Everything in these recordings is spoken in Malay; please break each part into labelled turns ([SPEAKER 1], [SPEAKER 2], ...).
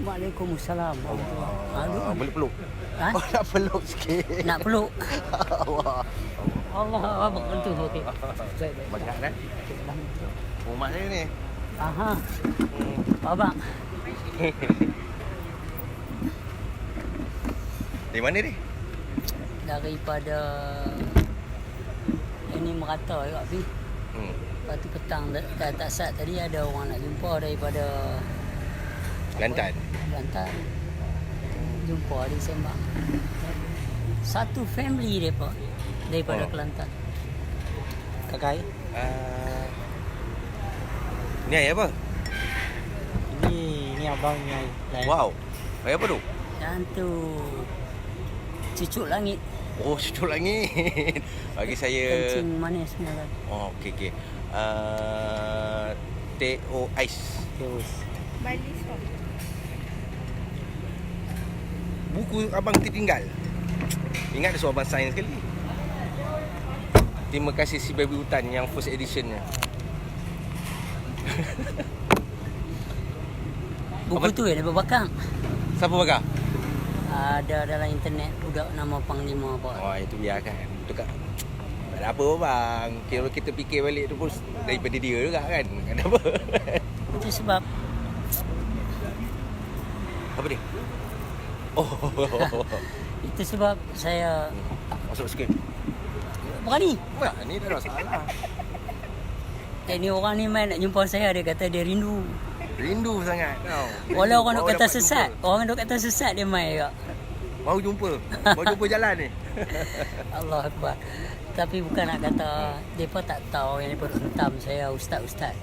[SPEAKER 1] Waalaikumsalam. Aduh.
[SPEAKER 2] Boleh peluk?
[SPEAKER 1] Ha?
[SPEAKER 2] Oh, nak peluk sikit.
[SPEAKER 1] Nak peluk?
[SPEAKER 2] Allah.
[SPEAKER 1] Allah, abang bantu. Okey. Baik.
[SPEAKER 2] Banyak kan? Rumah saya ni.
[SPEAKER 1] Aha. Abang.
[SPEAKER 2] Dari mana ni?
[SPEAKER 1] Daripada ini merata juga Pi. Lepas tu petang tak sat tadi ada orang nak jumpa daripada
[SPEAKER 2] Kelantan.
[SPEAKER 1] Kelantan. Jumpa dia sembang. Satu family depa daripada Kelantan.
[SPEAKER 3] Kakak,
[SPEAKER 2] Ni air apa?
[SPEAKER 3] ini abang ni lain.
[SPEAKER 2] Wow. Air apa tu?
[SPEAKER 1] Dan tu cucuk langit.
[SPEAKER 2] Oh, cucuk langit. Bagi saya...
[SPEAKER 1] Kencing manis punya kan.
[SPEAKER 2] Oh, okey. Teh ais.
[SPEAKER 1] Terus.
[SPEAKER 4] Bali Swap.
[SPEAKER 2] Buku abang tertinggal. Ingat ada soalan sains sekali. Terima kasih si Baby Hutan yang first editionnya.
[SPEAKER 1] Buku tu dia berbakang.
[SPEAKER 2] Siapa bakar?
[SPEAKER 1] Ada dalam internet budak nama Panglima apa.
[SPEAKER 2] Oh, itu biarkan. Itu kan. Tak ada apa bang. Kalau kita fikir balik tu pun daripada dia juga kan. Ada apa?
[SPEAKER 1] Itu sebab
[SPEAKER 2] Apa dia? Oh.
[SPEAKER 1] itu sebab saya
[SPEAKER 2] Masuk sikit.
[SPEAKER 1] berani.
[SPEAKER 2] Nah, ni dah salah.
[SPEAKER 1] Ni orang ni main nak jumpa saya, dia kata dia rindu.
[SPEAKER 2] Rindu sangat tau.
[SPEAKER 1] Walau orang duk
[SPEAKER 2] Baru
[SPEAKER 1] kata
[SPEAKER 2] dapat
[SPEAKER 1] sesat,
[SPEAKER 2] jumpa.
[SPEAKER 1] orang duk kata sesat dia main juga.
[SPEAKER 2] Baru jumpa. Baru jumpa jalan ni.
[SPEAKER 1] Allah Akbar. Tapi bukan nak kata depa tak tahu yang depa hentam saya ustaz-ustaz.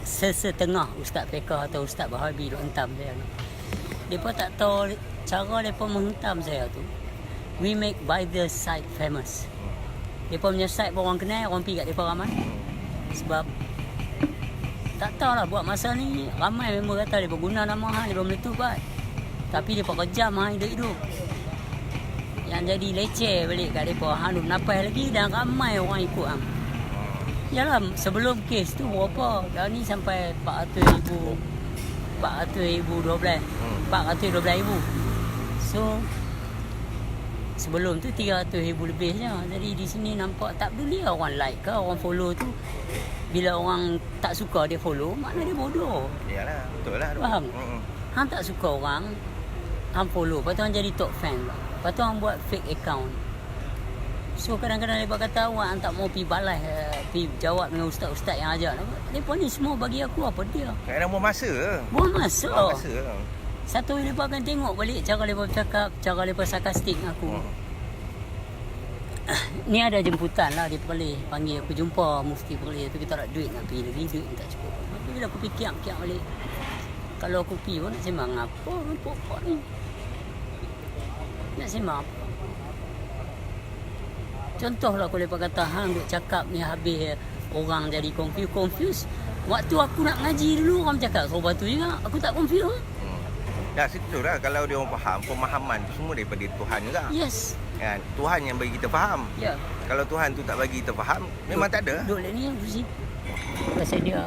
[SPEAKER 1] Sesetengah ustaz fiqh atau ustaz Wahabi duk hentam saya ni. Depa tak tahu cara depa menghentam saya tu. We make by the side famous. Depa punya side pun orang kenal, orang pergi kat depa ramai. Sebab tak tahulah buat masa ni ramai member kata depa guna nama hang, depa meletup kan. Tapi depa kejam hang hidup-hidup. Yang jadi leceh balik kat depa, hang duk napai lagi dan ramai orang ikut hang. Yalah, sebelum kes tu berapa? Dah ni sampai 400,000 412,000. So sebelum tu 300,000 lebihnya. Jadi di sini nampak tak peduli orang like ke, orang follow tu. Bila orang tak suka dia follow, makna dia bodoh.
[SPEAKER 2] Iyalah, betul lah tu.
[SPEAKER 1] Faham? Hang tak suka orang, hang follow. Lepas tu hang jadi top fan. Lepas tu hang buat fake account. So kadang-kadang mereka kata awak hang tak mau pergi balas, pergi jawab dengan ustaz-ustaz yang ajak. Mereka ni semua bagi aku apa dia?
[SPEAKER 2] Kadang buang masa.
[SPEAKER 1] Buang masa.
[SPEAKER 2] Buang masa.
[SPEAKER 1] Satu mereka akan tengok balik cara mereka bercakap, cara mereka sarkastik dengan aku. Ni ada jemputan lah, dia boleh panggil aku jumpa mufti boleh tu, kita tak ada duit nak pergi lagi, duit tak cukup. Tapi bila aku fikir balik, kalau aku pergi pun nak sembang apa pokok ni, nak sembang apa. Contohlah kalau mereka kata hang duk cakap ni habis orang jadi confused. Waktu aku nak ngaji dulu orang cakap kau batu juga, aku tak confused.
[SPEAKER 2] Ya, situ lah kalau dia orang faham, pemahaman tu semua daripada Tuhan juga.
[SPEAKER 1] Yes.
[SPEAKER 2] Kan? Tuhan yang bagi kita faham.
[SPEAKER 1] Ya.
[SPEAKER 2] Kalau Tuhan tu tak bagi kita faham, memang tak ada.
[SPEAKER 1] Duduk ni aku sih. Pasal dia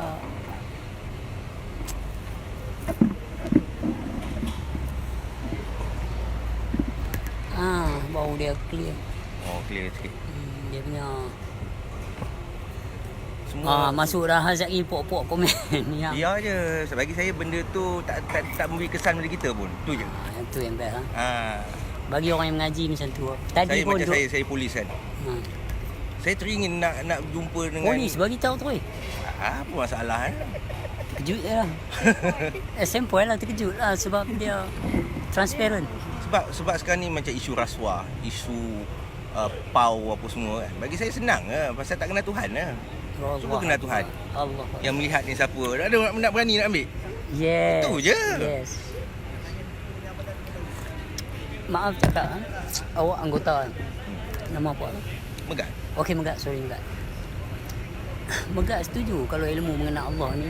[SPEAKER 1] bau dia clear.
[SPEAKER 2] Oh, clear sikit.
[SPEAKER 1] Dia punya
[SPEAKER 2] Semua
[SPEAKER 1] masuk dah lagi pok-pok komen yang
[SPEAKER 2] ya je. Bagi saya benda tu tak memberi kesan pada kita pun. Tu je.
[SPEAKER 1] tu yang best
[SPEAKER 2] Ha.
[SPEAKER 1] bagi orang yang mengaji macam tu. Tadi
[SPEAKER 2] Saya
[SPEAKER 1] pun
[SPEAKER 2] macam saya polis kan. Saya teringin nak jumpa dengan
[SPEAKER 1] polis bagi tahu tu
[SPEAKER 2] apa masalah
[SPEAKER 1] terkejut je lah. Sample lah, terkejut lah sebab dia transparent.
[SPEAKER 2] Sebab sekarang ni macam isu rasuah, isu pau apa semua kan. Bagi saya senang ke pasal tak kenal Tuhan lah. Cuba kenal Tuhan.
[SPEAKER 1] Allah.
[SPEAKER 2] Yang melihat ni siapa. Ada nak berani nak ambil.
[SPEAKER 1] Yes.
[SPEAKER 2] Itu je.
[SPEAKER 1] Yes. Maaf cakap awak anggota nama apa?
[SPEAKER 2] Megat.
[SPEAKER 1] Okey, Megat, sorry Megat. Megat setuju kalau ilmu mengenal Allah ni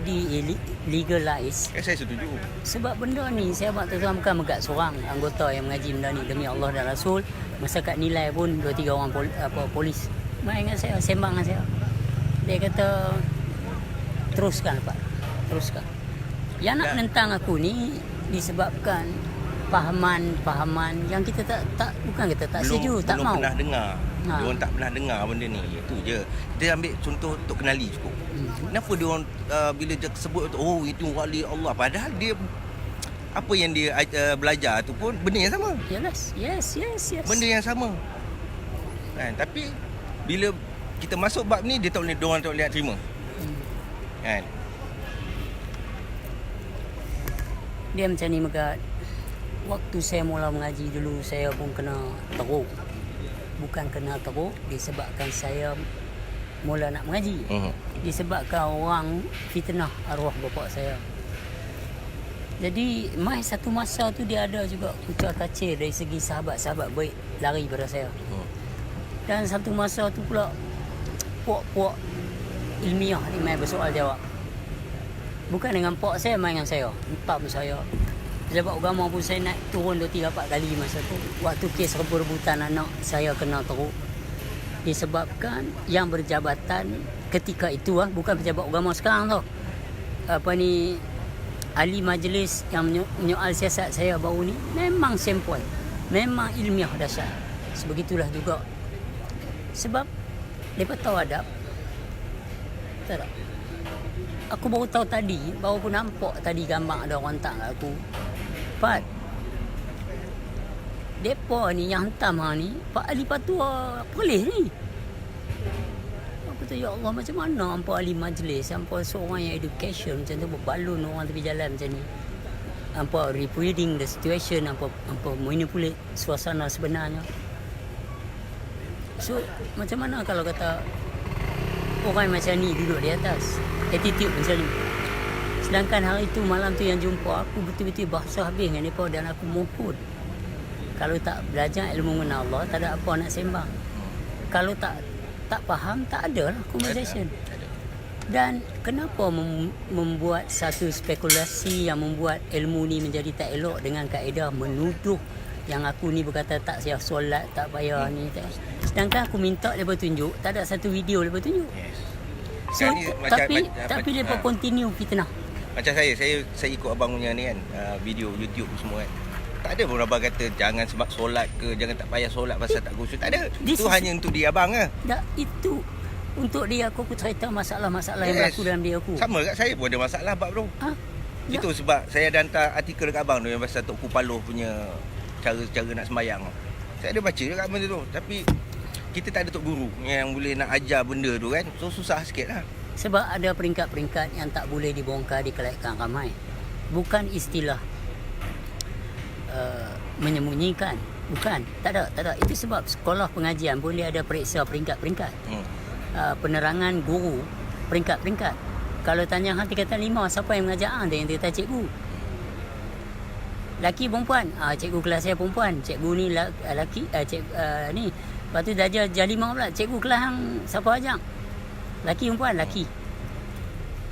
[SPEAKER 1] di legalize.
[SPEAKER 2] Saya setuju.
[SPEAKER 1] Sebab benda ni saya buat terus bukan Megat seorang anggota yang mengaji benda ni demi Allah dan Rasul. Masa kat nilai pun 2-3 orang polis main dengan saya, sembang dengan saya. Dia kata teruskan Pak, teruskan. Yang nak menentang aku ni disebabkan fahaman yang kita tak bukan kita tak setuju, tak mau.
[SPEAKER 2] Belum pernah dengar.
[SPEAKER 1] Ha.
[SPEAKER 2] Diorang tak pernah dengar benda ni. Itu je. Kita ambil contoh Tok Kenali cukup. Kenapa diorang bila dia sebut oh itu wali Allah, padahal dia apa yang dia belajar tu pun benda yang sama.
[SPEAKER 1] Yes.
[SPEAKER 2] Benda yang sama. Kan, tapi bila kita masuk bab ni diorang tak boleh nak terima. Kan?
[SPEAKER 1] Dia macam ni Megat. Waktu saya mula mengaji dulu, saya pun kena teruk. Bukan kena teruk disebabkan saya mula nak mengaji. Disebabkan orang fitnah arwah bapa saya. Jadi mai satu masa tu dia ada juga kucar kacir dari segi sahabat-sahabat baik lari pada saya. Dan satu masa tu pula puak-puak ilmiah ni mai bersoal jawab. Bukan dengan puak saya, main dengan saya. Entam saya. Sebab agama pun saya naik turun 2-3-4 kali masa tu. Waktu kes rebut-rebutan anak saya kena teruk. Disebabkan yang berjabatan ketika itu bukan pejabat agama sekarang tau. Ahli majlis yang menyoal siasat saya baru ni memang sempoi. Memang ilmiah dahsyat. Sebegitulah juga. Sebab mereka tahu adab. Tak tak? Aku baru tahu tadi, baru pun nampak tadi gambar ada orang hantar kat aku. Pat, depa ni yang hantam hang ni, Pak Ali Patua Perlis ni. Aku kata, ya Allah, macam mana hampa ahli majlis, hampa seorang yang education macam tu berbalun orang tepi jalan macam ni. Hampa reading the situation, hampa manipulate suasana sebenarnya. So, macam mana kalau kata orang macam ni duduk di atas, attitude macam ni. Sedangkan hari itu, malam tu yang jumpa aku betul-betul bahasa habis dengan mereka dan aku mohon. Kalau tak belajar ilmu mengenal Allah, tak ada apa nak sembang. Kalau tak faham, tak ada lah conversation. Dan kenapa membuat satu spekulasi yang membuat ilmu ni menjadi tak elok dengan kaedah menuduh yang aku ni berkata tak siap solat, tak payah ni. Tak. Sedangkan aku minta dia tunjuk, tak ada satu video dia tunjuk. So, tapi dia continue fitnah.
[SPEAKER 2] Macam saya ikut abang punya ni kan, video YouTube semua kan. Tak ada pun abang kata jangan sebab solat ke, jangan tak payah solat pasal tak khusyuk. Tak ada. Itu hanya untuk dia abang ke.
[SPEAKER 1] Tak, itu untuk dia aku cerita masalah-masalah yang berlaku dalam dia aku.
[SPEAKER 2] Sama kat saya pun ada masalah bab tu. Itu sebab saya ada hantar artikel dekat abang tu yang pasal Tok Kupaloh punya cara nak sembahyang. Saya ada baca dekat benda tu. Tapi kita tak ada tok guru yang boleh nak ajar benda tu kan. So susah sikit lah.
[SPEAKER 1] Sebab ada peringkat-peringkat yang tak boleh dibongkar, dikelaitkan ramai. Bukan istilah menyembunyikan. Bukan. Tak ada. Itu sebab sekolah pengajian boleh ada periksa peringkat-peringkat. Penerangan guru, peringkat-peringkat. Kalau tanya hang tingkatan 5, siapa yang mengajar hang? Dia yang kata cikgu. Laki perempuan, cikgu kelas saya perempuan. Cikgu ni laki, ni. Lepas tu darjah 5 pula. Cikgu kelas hang siapa ajar? Laki perempuan, laki.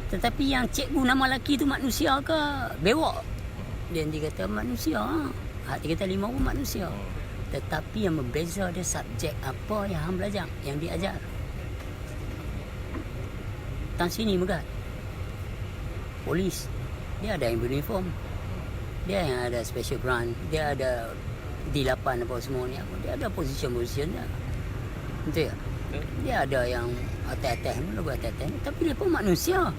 [SPEAKER 1] Tetapi yang cikgu nama laki tu manusia ke bewak? Dia kata manusia. Hak dia kata 5 pun manusia. Tetapi yang berbeza dia subjek apa yang hang belajar, yang diajar. Tan sini Megat. Polis, dia ada yang beruniform. Dia yang ada special branch. Dia ada D8 apa semua ni. Dia ada position dia. Betul tak? Dia ada yang atas-atas, tapi dia pun manusia.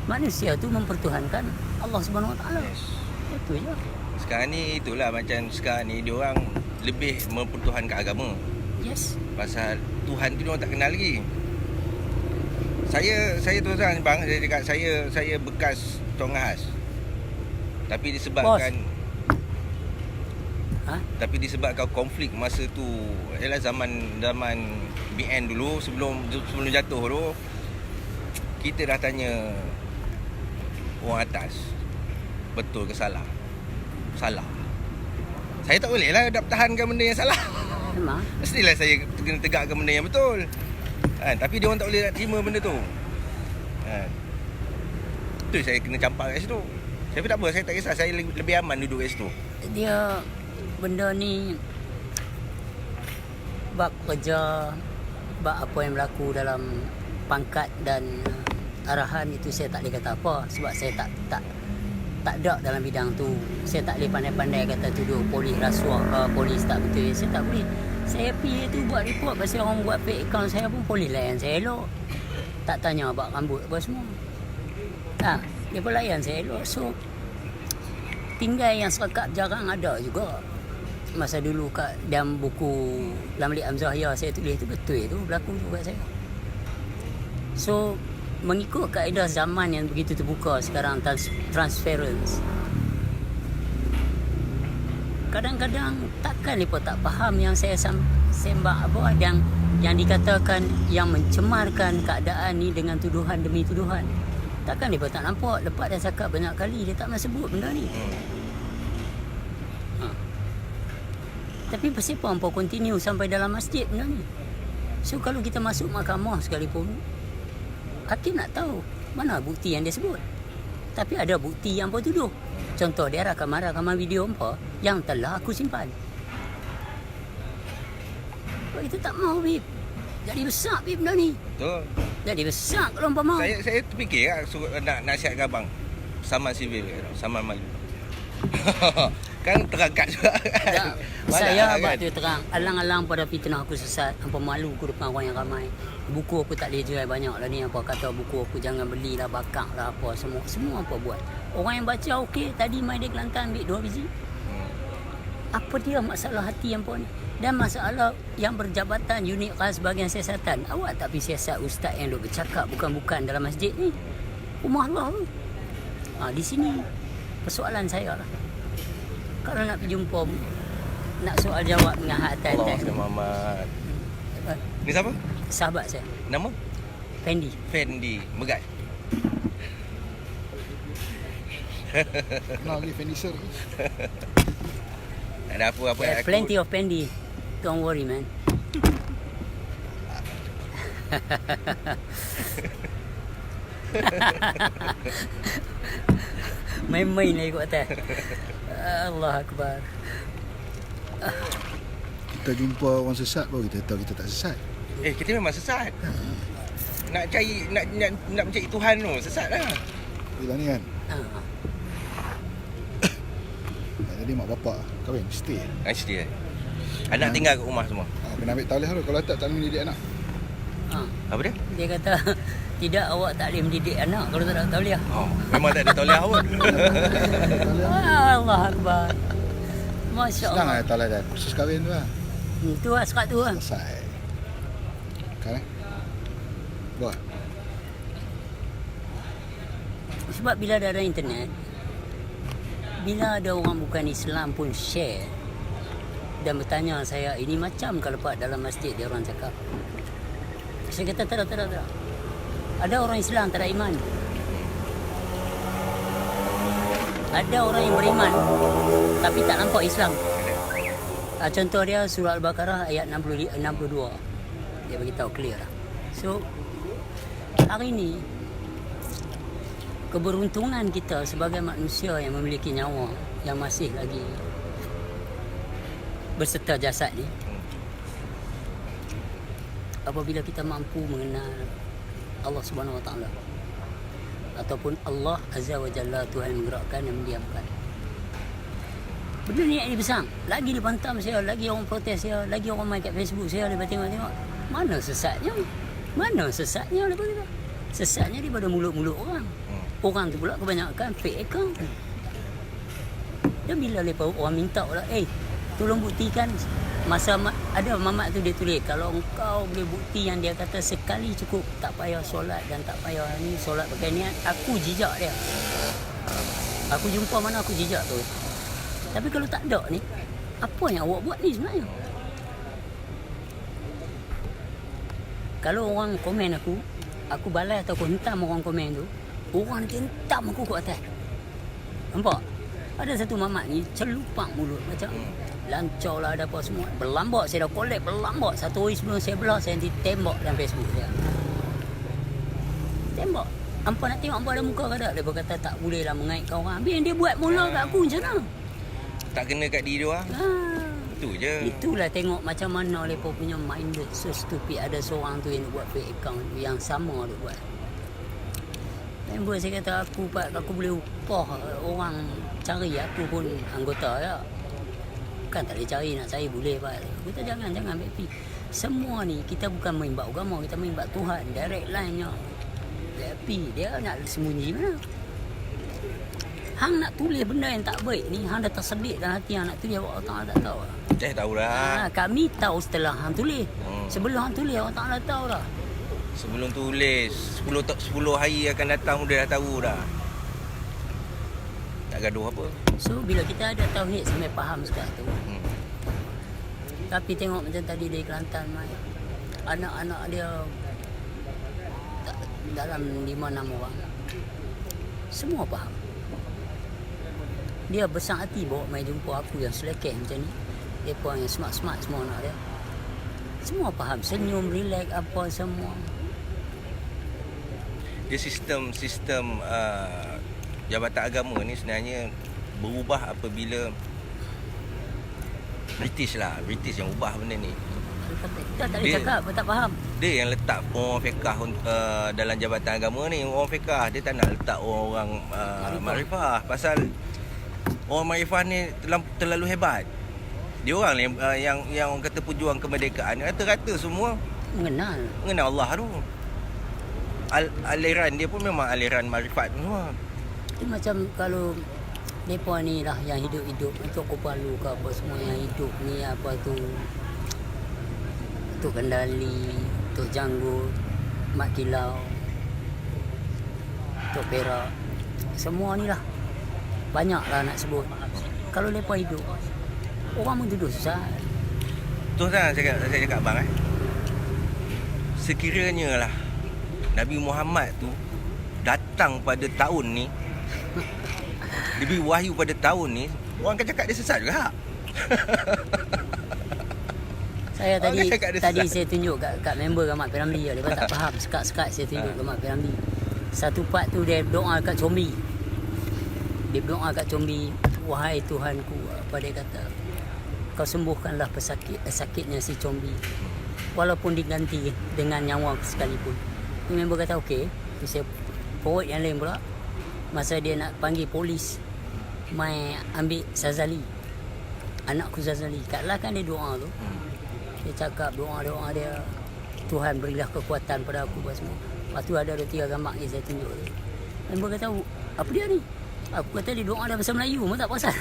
[SPEAKER 1] Manusia tu mempertuhankan Allah Subhanahu Wa Taala. Itu je.
[SPEAKER 2] Sekarang ni itulah macam sekarang ni diorang lebih mempertuhankan agama.
[SPEAKER 1] Yes.
[SPEAKER 2] Pasal Tuhan tu diorang tak kenal lagi. Saya terus terang bang, saya cakap saya bekas Tongahas. Tapi disebabkan konflik masa tu ialah zaman BN dulu sebelum jatuh tu, kita dah tanya orang atas betul ke salah. Saya tak boleh lah pertahankan benda yang salah.
[SPEAKER 1] Memang.
[SPEAKER 2] Mestilah saya kena tegakkan benda yang betul. Tapi dia orang tak boleh nak terima benda tu. Tu saya kena campak kat situ. Tapi tak apa, saya tak kisah. Saya lebih aman duduk kat situ.
[SPEAKER 1] Dia benda ni bab kerja, bab apa yang berlaku dalam pangkat dan arahan itu saya tak boleh kata apa sebab saya tak ada dalam bidang tu. Saya tak boleh pandai-pandai kata tuduh polis rasuah ke, polis tak betul. Saya tak boleh. Saya pergi tu buat report pasal orang buat fake account saya pun polis layan saya elok. Tak tanya abang rambut apa semua. Dia pun layan saya elok. So tinggal yang serekat jarang ada juga. Masa dulu kat dalam buku Lamli Amzahya saya tulis tu betul tu berlaku juga saya. So mengikut kaedah zaman yang begitu terbuka sekarang, transference, kadang-kadang takkan mereka tak faham yang saya sembah apa yang dikatakan yang mencemarkan keadaan ni dengan tuduhan demi tuduhan. Takkan mereka tak nampak. Lepas dah cakap banyak kali dia tak nak sebut benda ni. Tapi pasal apa hampa continue sampai dalam masjid benda ni? So kalau kita masuk mahkamah sekalipun, hakim nak tahu mana bukti yang dia sebut. Tapi ada bukti yang hampa tuduh. Contoh dia rakaman video hampa yang telah aku simpan. Sebab kita tak mahu Bib. Jadi besar Bib benda ni.
[SPEAKER 2] Betul.
[SPEAKER 1] Jadi besar kalau hampa mahu.
[SPEAKER 2] Saya terfikir nak nasihat ke abang. Saman sivil, saman malu. Kan terangkat juga kan.
[SPEAKER 1] Saya buat tu terang. Alang-alang pada fitnah aku sesat. Hampa malu aku depan orang yang ramai. Buku aku tak boleh jual banyak lah ni. Apa kata buku aku jangan belilah, bakar lah apa. Semua apa buat. Orang yang baca okey. Tadi mai dia Kelantan ambil 2 biji. Apa dia masalah hati hampa ni? Dan masalah yang berjabatan unit khas bahagian siasatan. Awak tak pergi siasat ustaz yang duk bercakap bukan-bukan dalam masjid ni. Rumah Allah tu. Di sini persoalan saya lah. Kalau nak pergi jumpa, nak soal jawab dengan hak atas.
[SPEAKER 2] Allah Muhammad. Ni siapa?
[SPEAKER 1] Sahabat saya.
[SPEAKER 2] Nama? Fendi. Megat.
[SPEAKER 4] Kenal ni Fendi Sir.
[SPEAKER 2] Ada apa-apa yang aku...
[SPEAKER 1] Plenty of Fendi. Don't worry man. Main-main lah ikut atas. Allah Akbar.
[SPEAKER 4] Kita jumpa orang sesat baru kita tahu kita tak sesat.
[SPEAKER 2] Kita memang sesat. Nak mencari Tuhan tu, sesat lah.
[SPEAKER 4] Bila ni kan. Jadi mak bapak kahwin, stay.
[SPEAKER 2] Stay. Anak tinggal kat rumah semua.
[SPEAKER 4] Kena ambil tauliah dulu. Kalau tak mendidik anak.
[SPEAKER 2] Apa dia?
[SPEAKER 1] Dia kata tidak, awak tak boleh mendidik anak kalau tak ada tauliah.
[SPEAKER 2] Memang tak ada tauliah pun.
[SPEAKER 1] Allah Akbar. Masya Allah.
[SPEAKER 4] Senang lah tauliah dah. Kursus kahwin tu lah.
[SPEAKER 1] Itu lah sekat tu lah.
[SPEAKER 4] Selesai. Kan? Buat.
[SPEAKER 1] Sebab bila ada internet, bila ada orang bukan Islam pun share dan bertanya saya, ini macam kalau lepas dalam masjid dia orang cakap. Saya kata tak ada. Ada orang Islam tak ada iman. Ada orang yang beriman tapi tak nampak Islam. Contoh dia surah Al-Baqarah ayat 62. Dia beritahu clear lah. So hari ni keberuntungan kita sebagai manusia yang memiliki nyawa, yang masih lagi berserta jasad ni, apabila kita mampu mengenal Allah Subhanahu Wa Taala ataupun Allah Azza wa Jalla, Tuhan menggerakkan dan mendiamkan. Benda ni yang besar. Lagi dipantam saya, lagi orang protes saya, lagi orang main kat Facebook saya, lepas tengok mana sesatnya? Mana sesatnya lepas tu? Sesatnya daripada mulut-mulut orang. Orang tu pula kebanyakan fake account. Dan bila lepas orang minta pula, tolong buktikan. Masa ada mamat tu dia tulis, kalau engkau boleh bukti yang dia kata sekali cukup, tak payah solat dan tak payah ni solat pakai niat, aku jejak dia. Aku jumpa mana aku jejak tu. Tapi kalau tak ada ni, apa yang awak buat ni sebenarnya? Kalau orang komen aku balas atau aku hentam orang komen tu, orang nanti hentam aku kat atas. Nampak? Ada satu mamat ni celupang mulut macam lancar lah, ada apa semua. Berlambak, saya dah collect berlambak. Satu hari sebelum saya belah, saya nanti tembak dalam Facebook dia. Tembak. Hampa nak tengok hampa ada muka ke tak? Dia berkata tak boleh lah mengaitkan orang. Habis yang dia buat mula kat aku macam mana?
[SPEAKER 2] Tak kena kat diri dia orang. Itu je.
[SPEAKER 1] Itulah tengok macam mana mereka punya minded so stupid. Ada seorang tu yang buat fake account yang sama dia buat. Member saya kata aku boleh upah orang cari aku pun anggota ya. Kan tak boleh cari, nak cari boleh Pak. Kita jangan ambil pi. Semua ni kita bukan main bab agama, kita main bab Tuhan, direct line-nya. Tapi dia nak sembunyi mana? Hang nak tulis benda yang tak baik ni, hang dah tersedik dalam hati hang nak tulis, Allah Ta'ala tak tahu lah.
[SPEAKER 2] Tahulah.
[SPEAKER 1] Kami tahu setelah hang tulis. Sebelum hang tulis, Allah Ta'ala tahu dah.
[SPEAKER 2] Sebelum tulis 10 hari akan datang dia dah tahu dah. Tak gaduh apa.
[SPEAKER 1] So bila kita ada tauhid sampai faham sekarang tu. Tapi tengok macam tadi dari Kelantan mai. Anak-anak dia dalam 5-6 orang. Semua faham. Dia besar hati bawa mai jumpa aku yang selekeh macam ni. Depa yang smart-smart semua anak dia. Semua faham, senyum, relax apa semua.
[SPEAKER 2] Dia sistem jabatan agama ni sebenarnya berubah apabila British yang ubah benda ni.
[SPEAKER 1] Kita tak boleh cakap, tak faham.
[SPEAKER 2] Dia yang letak orang fiqah dalam jabatan agama ni. Orang fiqah dia tak nak letak orang makrifah. Pasal orang makrifah ni terlalu hebat. Dia orang yang orang kata pejuang kemerdekaan. Rata-rata semua
[SPEAKER 1] Mengenal
[SPEAKER 2] Allah tu. Aliran dia pun memang aliran makrifat semua.
[SPEAKER 1] Itu macam kalau mereka ni lah yang hidup-hidup untuk Kupalu ke apa semua yang hidup ni apa tu Tok Kendali, Tok Janggut, Mak Kilau, Tok Perak, semua ni lah banyak lah nak sebut. Kalau mereka hidup orang pun duduk susah.
[SPEAKER 2] Tu saya cakap abang sekiranya lah Nabi Muhammad tu datang pada tahun ni, diberi wahyu pada tahun ni, orang akan cakap dia sesat juga.
[SPEAKER 1] Saya
[SPEAKER 2] Orang akan cakap dia
[SPEAKER 1] tadi
[SPEAKER 2] sesat.
[SPEAKER 1] saya tunjuk kat member Rahmat Piramli, dia tak faham. Sekat-sekat saya tunjuk Rahmat Piramli. Satu part tu dia doa kat Combi. Dia doa kat Combi, wahai Tuhanku, apa dia kata, kau sembuhkanlah sakitnya si Combi. Walaupun diganti dengan nyawa sekalipun. Member kata okey. Saya forward yang lain pula. Masa dia nak panggil polis mai ambil Zazali, anakku Zazali, kat lah kan dia doa tu. Dia cakap doa dia, Tuhan berilah kekuatan pada aku apa semua. Lepas tu ada 2-3 gambar ni saya tunjuk tu. Member kata apa dia ni? Aku kata dia doa dah bahasa Melayu, mana tak perasan.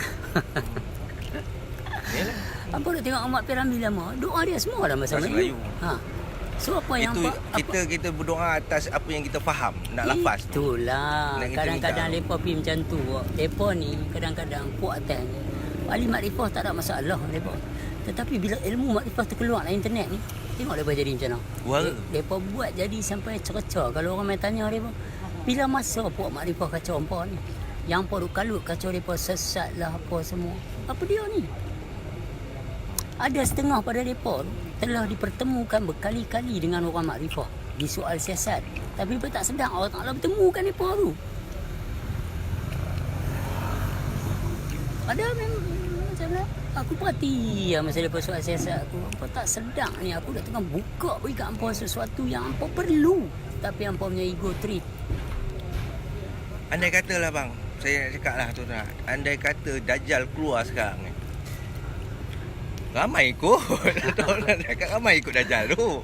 [SPEAKER 1] Apa nak tengok Ahmad Piramli lama, doa dia semua dalam bahasa Melayu. So apa yang
[SPEAKER 2] kita berdoa atas apa yang kita faham, nak lafaz tu.
[SPEAKER 1] Itulah. Kadang-kadang lepa pi macam tu. Lepa ni kadang-kadang puak atas ni. Ahli makrifah tak ada masalah lepa. Tetapi bila ilmu makrifah terkeluar dalam internet ni, tengok lepa jadi macam mana. Lepa buat jadi sampai cerca. Kalau orang main tanya lepa, bila masa puak makrifah kacau hampa ni? Yang apa kalut kacau lepa sesat lah apa semua. Apa dia ni? Ada setengah pada mereka telah dipertemukan berkali-kali dengan orang makrifah di soal siasat. Tapi mereka tak sedar Allah Ta'ala bertemukan mereka tu. Ada memang macam mana? Aku perhati masa mereka soal siasat aku. Apa tak sedar ni, aku dah tengah buka bagi kat hampa sesuatu yang hampa perlu. Tapi hampa punya ego trip.
[SPEAKER 2] Andai katalah bang, saya nak cakap lah tu dah. Andai kata Dajjal keluar sekarang ni, ramai ikut. Ramai ikut Dajjal tu.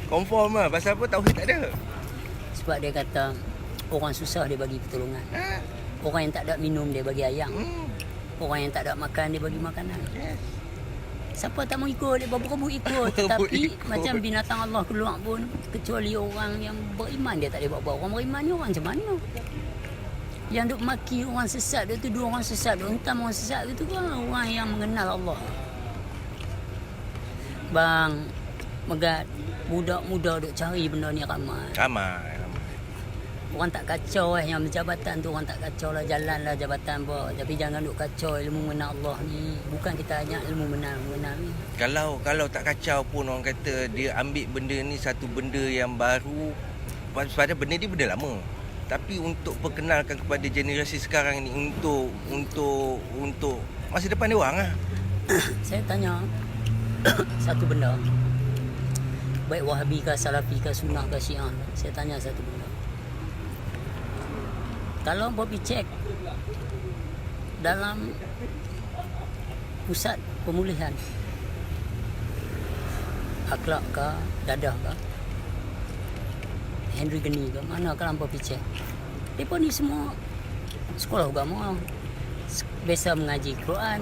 [SPEAKER 2] Confirm lah. Pasal apa? Tauhid tak ada.
[SPEAKER 1] Sebab dia kata orang susah dia bagi pertolongan. Orang yang tak ada minum dia bagi ayam. Orang yang tak ada makan dia bagi makanan. Siapa tak mau ikut, dia berapa ikut. Tetapi macam binatang Allah keluar pun, kecuali orang yang beriman dia tak boleh buat. Orang beriman ni orang macam mana? Yang duk maki orang sesat, dia tuduh orang sesat, dia hentam orang sesat, itu kan orang yang mengenal Allah. Bang Megat, budak muda duk cari benda ni ramai. Orang tak kacau yang berjabatan tu, orang tak kacau lah, jalan lah jabatan apa. Tapi jangan duk kacau ilmu mengenal Allah ni. Bukan kita hanya ilmu mengenal ni.
[SPEAKER 2] Kalau tak kacau pun orang kata dia ambil benda ni satu benda yang baru. Padahal benda ni benda lama. Tapi untuk perkenalkan kepada generasi sekarang ni, untuk masa depan dia orang lah.
[SPEAKER 1] Saya tanya satu benda, baik Wahabi ke Salafi ke Sunnah ke Syiah, saya tanya satu benda. Kalau pergi cek dalam pusat pemulihan akhlak ke, dadah ke, Henry Geni ke, mana kalau pergi cek. Mereka ni semua sekolah agama, biasa mengaji Quran,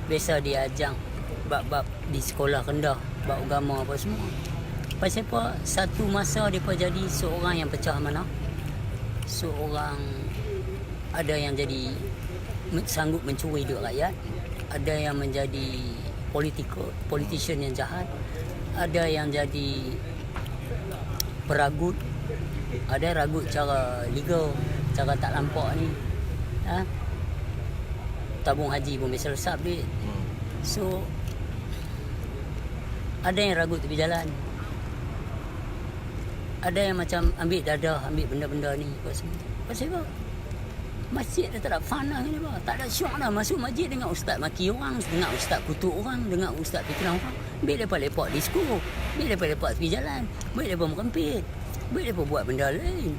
[SPEAKER 1] biasa diajar bab-bab di sekolah rendah, bab agama apa semua. Pasal apa? Satu masa mereka jadi seorang yang pecah mana? Seorang ada yang jadi sanggup mencuri duit rakyat, ada yang menjadi politician yang jahat, ada yang jadi peragut, ada ragut cara legal, cara tak nampak ni. Tabung haji pun biasa resap duit. So ada yang ragut tepi jalan, ada yang macam ambil dadah, ambil benda-benda ni apa semua. Pasal apa? Masjid dah tak ada fana ni apa? Tak ada syok dah masuk masjid dengan ustaz maki orang, dengan ustaz kutuk orang, dengan ustaz fitnah orang. Baik lepak-lepak disko, baik lepak-lepak tepi jalan, baik lepak merempit, baik lepak buat benda lain.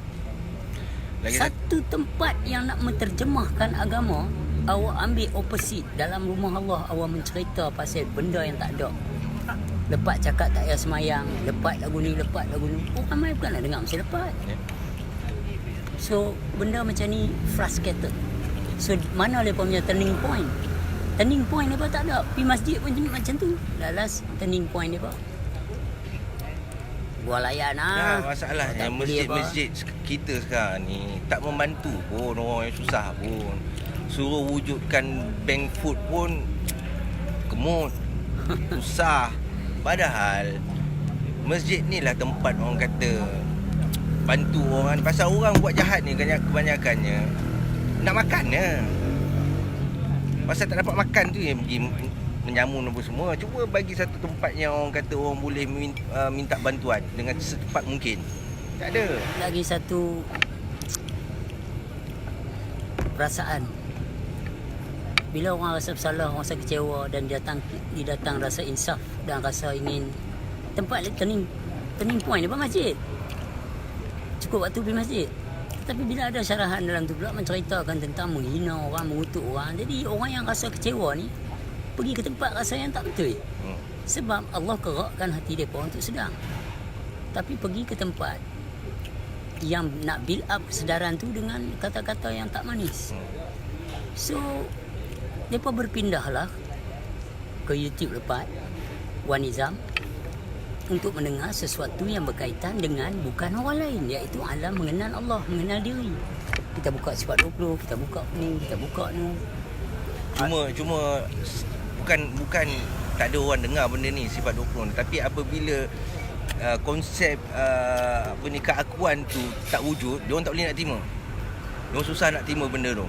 [SPEAKER 1] Satu tempat yang nak menterjemahkan agama, awak ambil opposite. Dalam rumah Allah, awak mencerita pasal benda yang tak ada. Lepas cakap tak payah semayang, lepas lagu ni, lepas lagu ni. Orang ramai bukan nak dengar mesti lepas. So, benda macam ni frustrated. So, mana mereka punya turning point? Turning point mereka tak ada. Pergi masjid pun macam tu. Last turning point mereka. Gua layan
[SPEAKER 2] Nah, masalahnya masjid-masjid kita sekarang ni tak membantu pun orang yang susah pun. Suruh wujudkan bank food pun kemut, susah. Padahal masjid ni lah tempat orang kata bantu orang. Pasal orang buat jahat ni kebanyakannya nak makan je. Pasal tak dapat makan tu yang pergi menyamun apa semua. Cuba bagi satu tempat yang orang kata orang boleh minta bantuan dengan secepat mungkin. Tak ada.
[SPEAKER 1] Lagi satu perasaan. Bila orang rasa bersalah, orang rasa kecewa dan dia datang rasa insaf dan rasa ingin tempat turning point apa masjid. Cukup waktu pergi masjid. Tapi bila ada syarahan dalam tu pula menceritakan tentang menghina orang, mengutuk orang. Jadi orang yang rasa kecewa ni pergi ke tempat rasa yang tak betul. Sebab Allah gerakkan hati mereka untuk sedang. Tapi pergi ke tempat yang nak build up kesedaran tu dengan kata-kata yang tak manis. So, mereka berpindahlah ke YouTube lepas Wan Nizam untuk mendengar sesuatu yang berkaitan dengan bukan orang lain, iaitu alam mengenal Allah, mengenal diri. Kita buka sifat 20, kita buka ni, kita buka ni.
[SPEAKER 2] Cuma bukan tak ada orang dengar benda ni sifat 20, tapi apabila konsep keakuan tu tak wujud, dia orang tak boleh nak terima. Dia orang susah nak terima benda tu.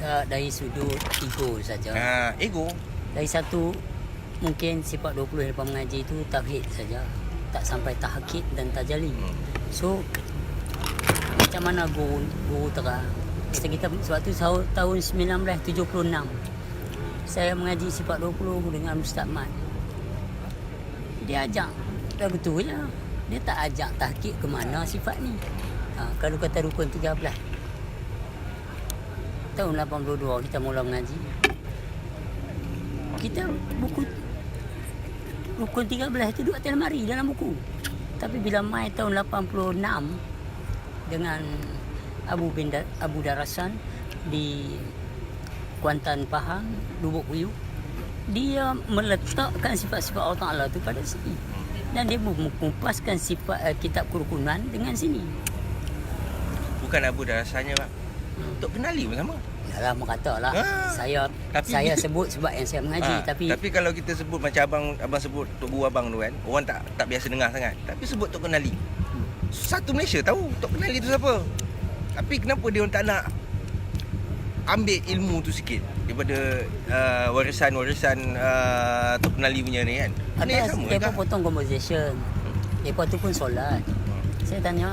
[SPEAKER 1] Dari sudut ego saja.
[SPEAKER 2] Ego.
[SPEAKER 1] Dari satu, mungkin sifat 20 lepas mengaji itu tauhid saja, tak sampai tahqiq dan tajali. So macam mana guru terang kita sebab tu tahun 1976 saya mengaji sifat 20 dengan Ustaz Mat. Dia ajak dah betul je, dia tak ajak tahqiq ke mana sifat ni. Kalau kata rukun 13 tahun 82 kita mula mengaji, kita buku rukun 13 itu duduk atas lemari dalam buku. Tapi bila mai tahun 86 dengan Abu Darasan di Kuantan Pahang, Lubuk Puyuh, dia meletakkan sifat-sifat Allah Ta'ala tu pada sini. Dan dia mengumpaskan sifat kitab kerukunan dengan sini.
[SPEAKER 2] Bukan Abu Darasannya, Pak. Untuk kenali pun sama.
[SPEAKER 1] Yalah, mak kata lah. Saya sebut sebab yang saya mengaji. Tapi
[SPEAKER 2] kalau kita sebut macam abang sebut Tok Guru abang tu kan, orang tak biasa dengar sangat. Tapi sebut Tok Kenali, satu Malaysia tahu Tok Kenali tu siapa. Tapi kenapa dia orang tak nak ambil ilmu tu sikit daripada warisan Tok Kenali punya ni kan.
[SPEAKER 1] Atas mereka potong conversation. Mereka tu pun solat. Saya tanya,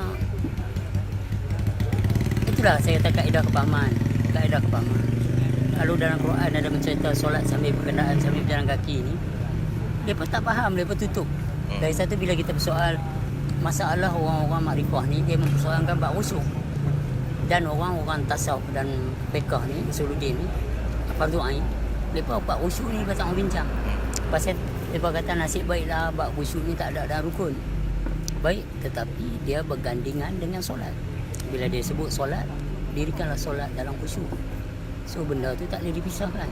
[SPEAKER 1] itulah saya kata kaedah kepahaman. Kalau dalam Quran ada mencerita solat sambil berkenaan, sambil berjalan kaki ni, mereka tak faham, mereka tutup. Dari satu, bila kita bersoal masalah orang-orang makrifah ni, dia mempersoalkan bab rusuh. Dan orang-orang tasawuf dan fiqh ni, Usuluddin ni, fardu ain, mereka bab khusyuk ni mereka tak bincang. Pasal mereka kata nasib baiklah bab khusyuk ni tak ada rukun. Baik, tetapi dia bergandingan dengan solat. Bila dia sebut solat, dirikanlah solat dalam khusyuk. So benda tu tak boleh dipisahkan.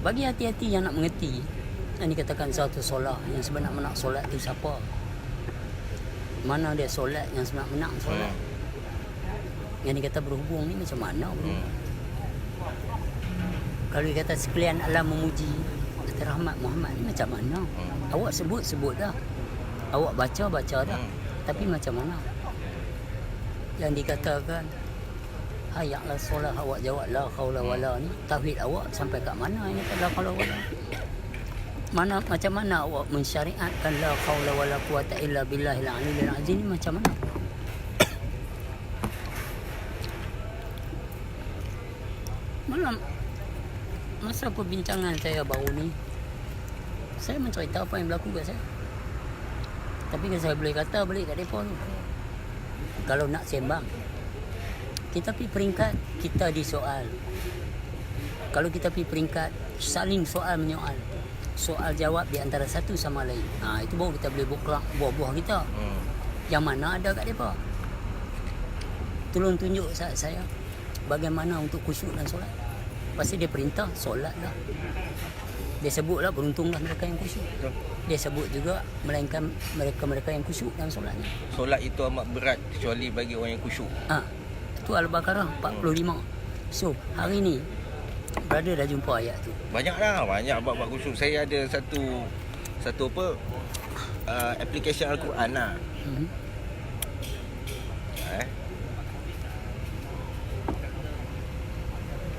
[SPEAKER 1] Bagi hati-hati yang nak mengerti, yang dikatakan satu solat, yang sebenar-benar solat tu siapa? Mana dia solat yang sebenar-benar solat? Yang dikata berhubung ni macam mana bro? Kalau dikata sekalian alam memuji atas rahmat Muhammad ni macam mana? Awak sebut dah. Awak baca dah. Tapi macam mana? Yang dikatakan hayaklah solat, awak jawab la haula wala ni, tauhid awak sampai kat mana yang kata la haula wala? Macam mana awak mensyariatkan la haula wala quwata illa billahil aliyil azim ni macam mana? Masa perbincangan saya baru ni, saya mencerita apa yang berlaku kat saya. Tapi kan saya boleh kata balik kat mereka tu, kalau nak sembang, kita pergi peringkat, kita disoal. Kalau kita pergi peringkat, saling soal menyoal, soal jawab di antara satu sama lain, itu baru kita boleh buah-buah kita. Yang mana ada kat mereka. Tolong tunjuk saya bagaimana untuk khusyuk dan solat. Pasti dia perintah solat lah. Dia sebut lah beruntunglah mereka yang khusyuk. Dia sebut juga melainkan mereka yang khusyuk dalam solatnya.
[SPEAKER 2] Solat itu amat berat kecuali bagi orang yang khusyuk.
[SPEAKER 1] Itu Al-Baqarah 45. So hari ni brother dah jumpa ayat tu.
[SPEAKER 2] Banyak bab khusyuk. Saya ada satu aplikasi Al-Quran lah.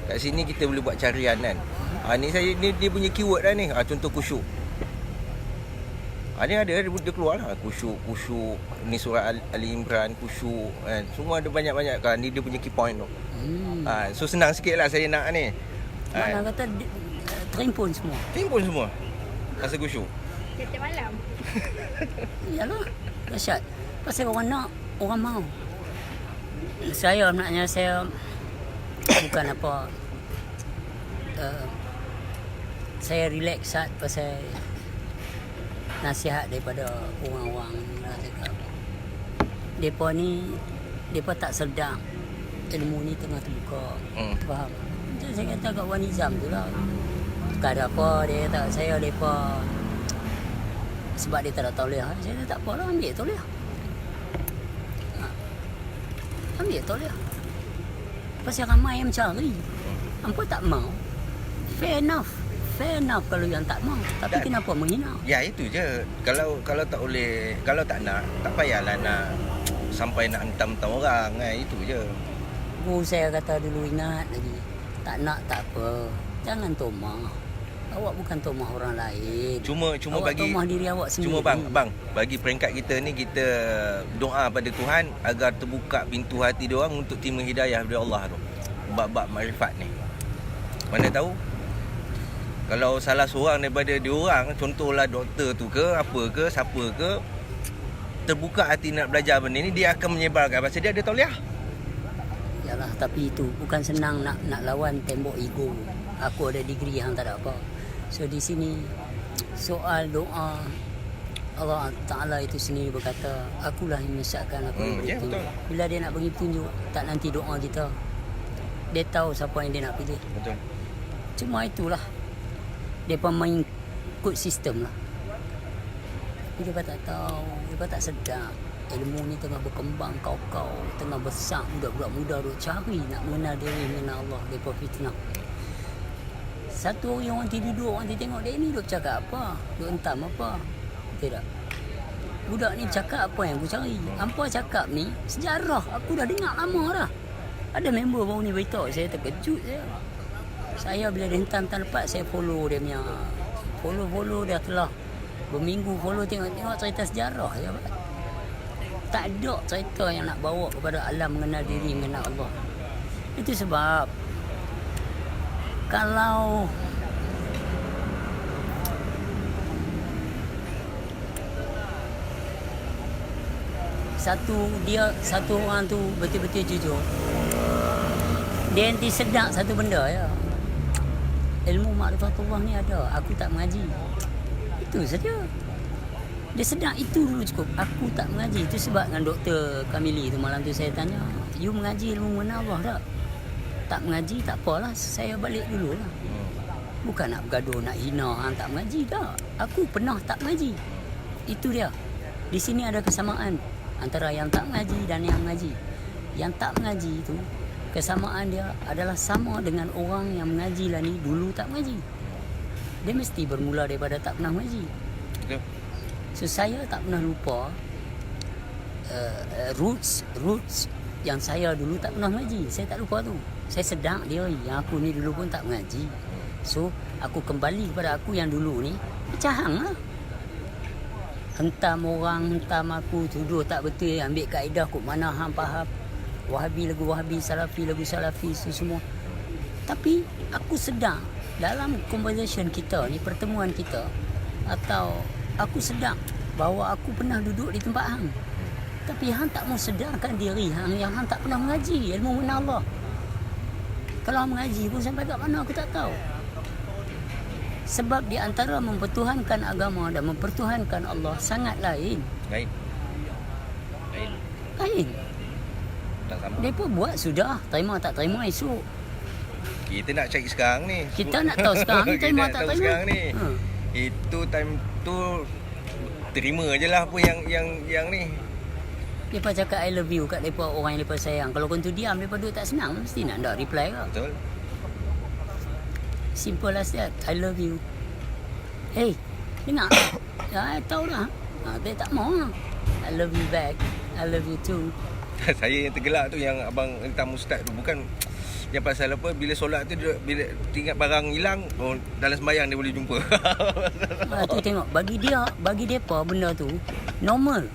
[SPEAKER 2] Kat sini kita boleh buat carian kan. Ni dia punya keyword dah ni. Contoh khusyuk. Ni ada dia keluar lah khusyuk. Ni surah Ali Imran, khusyuk kan. Semua ada banyak-banyak kan. Ni dia punya key point tu. So senang sikit lah saya nak ni.
[SPEAKER 1] Mana kata terimpun semua.
[SPEAKER 2] Rasa khusyuk.
[SPEAKER 5] Setiap malam.
[SPEAKER 1] Yalah, dahsyat. Pasal orang nak, orang mau. Saya bukan apa, saya relax saat pasal nasihat daripada orang-orang lah cakap. Mereka tak sedar ilmu ni tengah terbuka. Faham? Jadi saya kata kat Wan Nizam tu lah, tak ada apa, dia kata saya mereka sebab dia tak ada tauliah. Saya kata tak apalah, ambil tauliah. Ambil tauliah. Pasal ramai yang mencari. Hampa tak mau. Fair enough kalau yang tak mau. Tapi kenapa menghina?
[SPEAKER 2] Ya itu je. Kalau tak boleh, kalau tak nak, tak payahlah nak sampai nak hentam-hentam orang kan. Itu je.
[SPEAKER 1] Guru saya kata dulu, ingat lagi, tak nak tak apa. Jangan tomah. Awak bukan tomah orang lain.
[SPEAKER 2] Cuma
[SPEAKER 1] awak
[SPEAKER 2] bagi
[SPEAKER 1] tomah diri awak sendiri.
[SPEAKER 2] Cuma bang, bagi peringkat kita ni, kita doa pada Tuhan agar terbuka pintu hati dia orang untuk terima hidayah dari Allah tu. Bab-bab makrifat ni. Mana tahu kalau salah seorang daripada dia orang, contohlah doktor tu ke, apa ke, siapa ke, terbuka hati nak belajar benda ni, dia akan menyebarkan pasal dia ada tauliah.
[SPEAKER 1] Yalah, tapi itu bukan senang nak lawan tembok ego. Aku ada degree, hang tak ada apa. So di sini soal doa, Allah Ta'ala itu sendiri berkata, akulah yang menyesatkan, aku yang beri petunjuk. Bila dia nak bagi petunjuk, tak nanti doa kita. Dia tahu siapa yang dia nak pilih.
[SPEAKER 2] Betul.
[SPEAKER 1] Cuma itulah, dia main ikut sistem lah. Tapi dia tak tahu, dia tak sedar ilmu ni tengah berkembang, kau tengah besar, budak-budak muda duk cari nak mengenal diri, mengenal Allah. Dia fitnah. Satu hari orang duduk, orang tengok dia ni duk cakap apa, duk entam apa. Tidak. Budak ni cakap apa yang aku cari. Hampa cakap ni sejarah, aku dah dengar lama dah. Ada member baru ni beritahu, saya terkejut saya. Saya bila dia hentam tahun lepas, saya follow dia punya. Follow dia telah berminggu follow, tengok cerita sejarah je. Tak ada cerita yang nak bawa kepada alam mengenal diri, mengenal Allah. Itu sebab kalau satu orang tu betul-betul jujur. Dia nanti sedap satu benda ya. Ilmu makrifatullah ni ada, aku tak mengaji. Itu saja. Dia sedang itu dulu cukup. Aku tak mengaji. Itu sebab dengan Dr. Kamili tu malam tu saya tanya, you mengaji ilmu mana Allah tak? Tak mengaji tak apalah, saya balik dulu lah. Bukan nak bergaduh, nak hina hang tak mengaji tak. Aku pernah tak mengaji. Itu dia. Di sini ada kesamaan antara yang tak mengaji dan yang mengaji. Yang tak mengaji itu, kesamaan dia adalah sama dengan orang yang mengaji lah ni dulu tak mengaji. Dia mesti bermula daripada tak pernah mengaji.
[SPEAKER 2] Betul.
[SPEAKER 1] So saya tak pernah lupa roots yang saya dulu tak pernah mengaji. Saya tak lupa tu. Saya sedang dia yang aku ni dulu pun tak mengaji. So aku kembali kepada aku yang dulu ni, pecahang lah. Hentam orang, hentam aku, tuduh tak betul, ambil kaedah kok mana hang faham. Wahabi lagu Wahabi, Salafi lagu Salafi, semua. Tapi aku sedang dalam conversation kita ni, pertemuan kita, atau aku sedang bahawa aku pernah duduk di tempat hang. Tapi hang tak mau sedarkan diri hang yang hang tak pernah mengaji ilmu mana Allah. Kalau hang mengaji pun sampai kat mana aku tak tahu. Sebab di antara mempertuhankan agama dan mempertuhankan Allah sangat lain.
[SPEAKER 2] Lain. Tak sama.
[SPEAKER 1] Mereka buat sudah, terima tak terima esok.
[SPEAKER 2] Kita nak cari sekarang ni.
[SPEAKER 1] Kita nak tahu sekarang ni terima
[SPEAKER 2] Kita nak
[SPEAKER 1] tak
[SPEAKER 2] tahu
[SPEAKER 1] terima.
[SPEAKER 2] sekarang ni. Itu time tu terima je lah apa yang ni.
[SPEAKER 1] Mereka cakap I love you kat mereka, orang yang mereka sayang. Kalau kau tu diam, mereka duduk tak senang. Mesti nak ada reply ke.
[SPEAKER 2] Betul.
[SPEAKER 1] Simple as that. I love you. Hey, dengar. Ya, I tahu dah. Dia tak mau lah. I love you back. I love you too.
[SPEAKER 2] Saya yang tergelak tu yang abang hentam ustaz tu, bukan yang pasal apa, bila solat tu dia, bila tinggal barang hilang, dalam sembahyang dia boleh jumpa.
[SPEAKER 1] Tu tengok, bagi depa benda tu normal.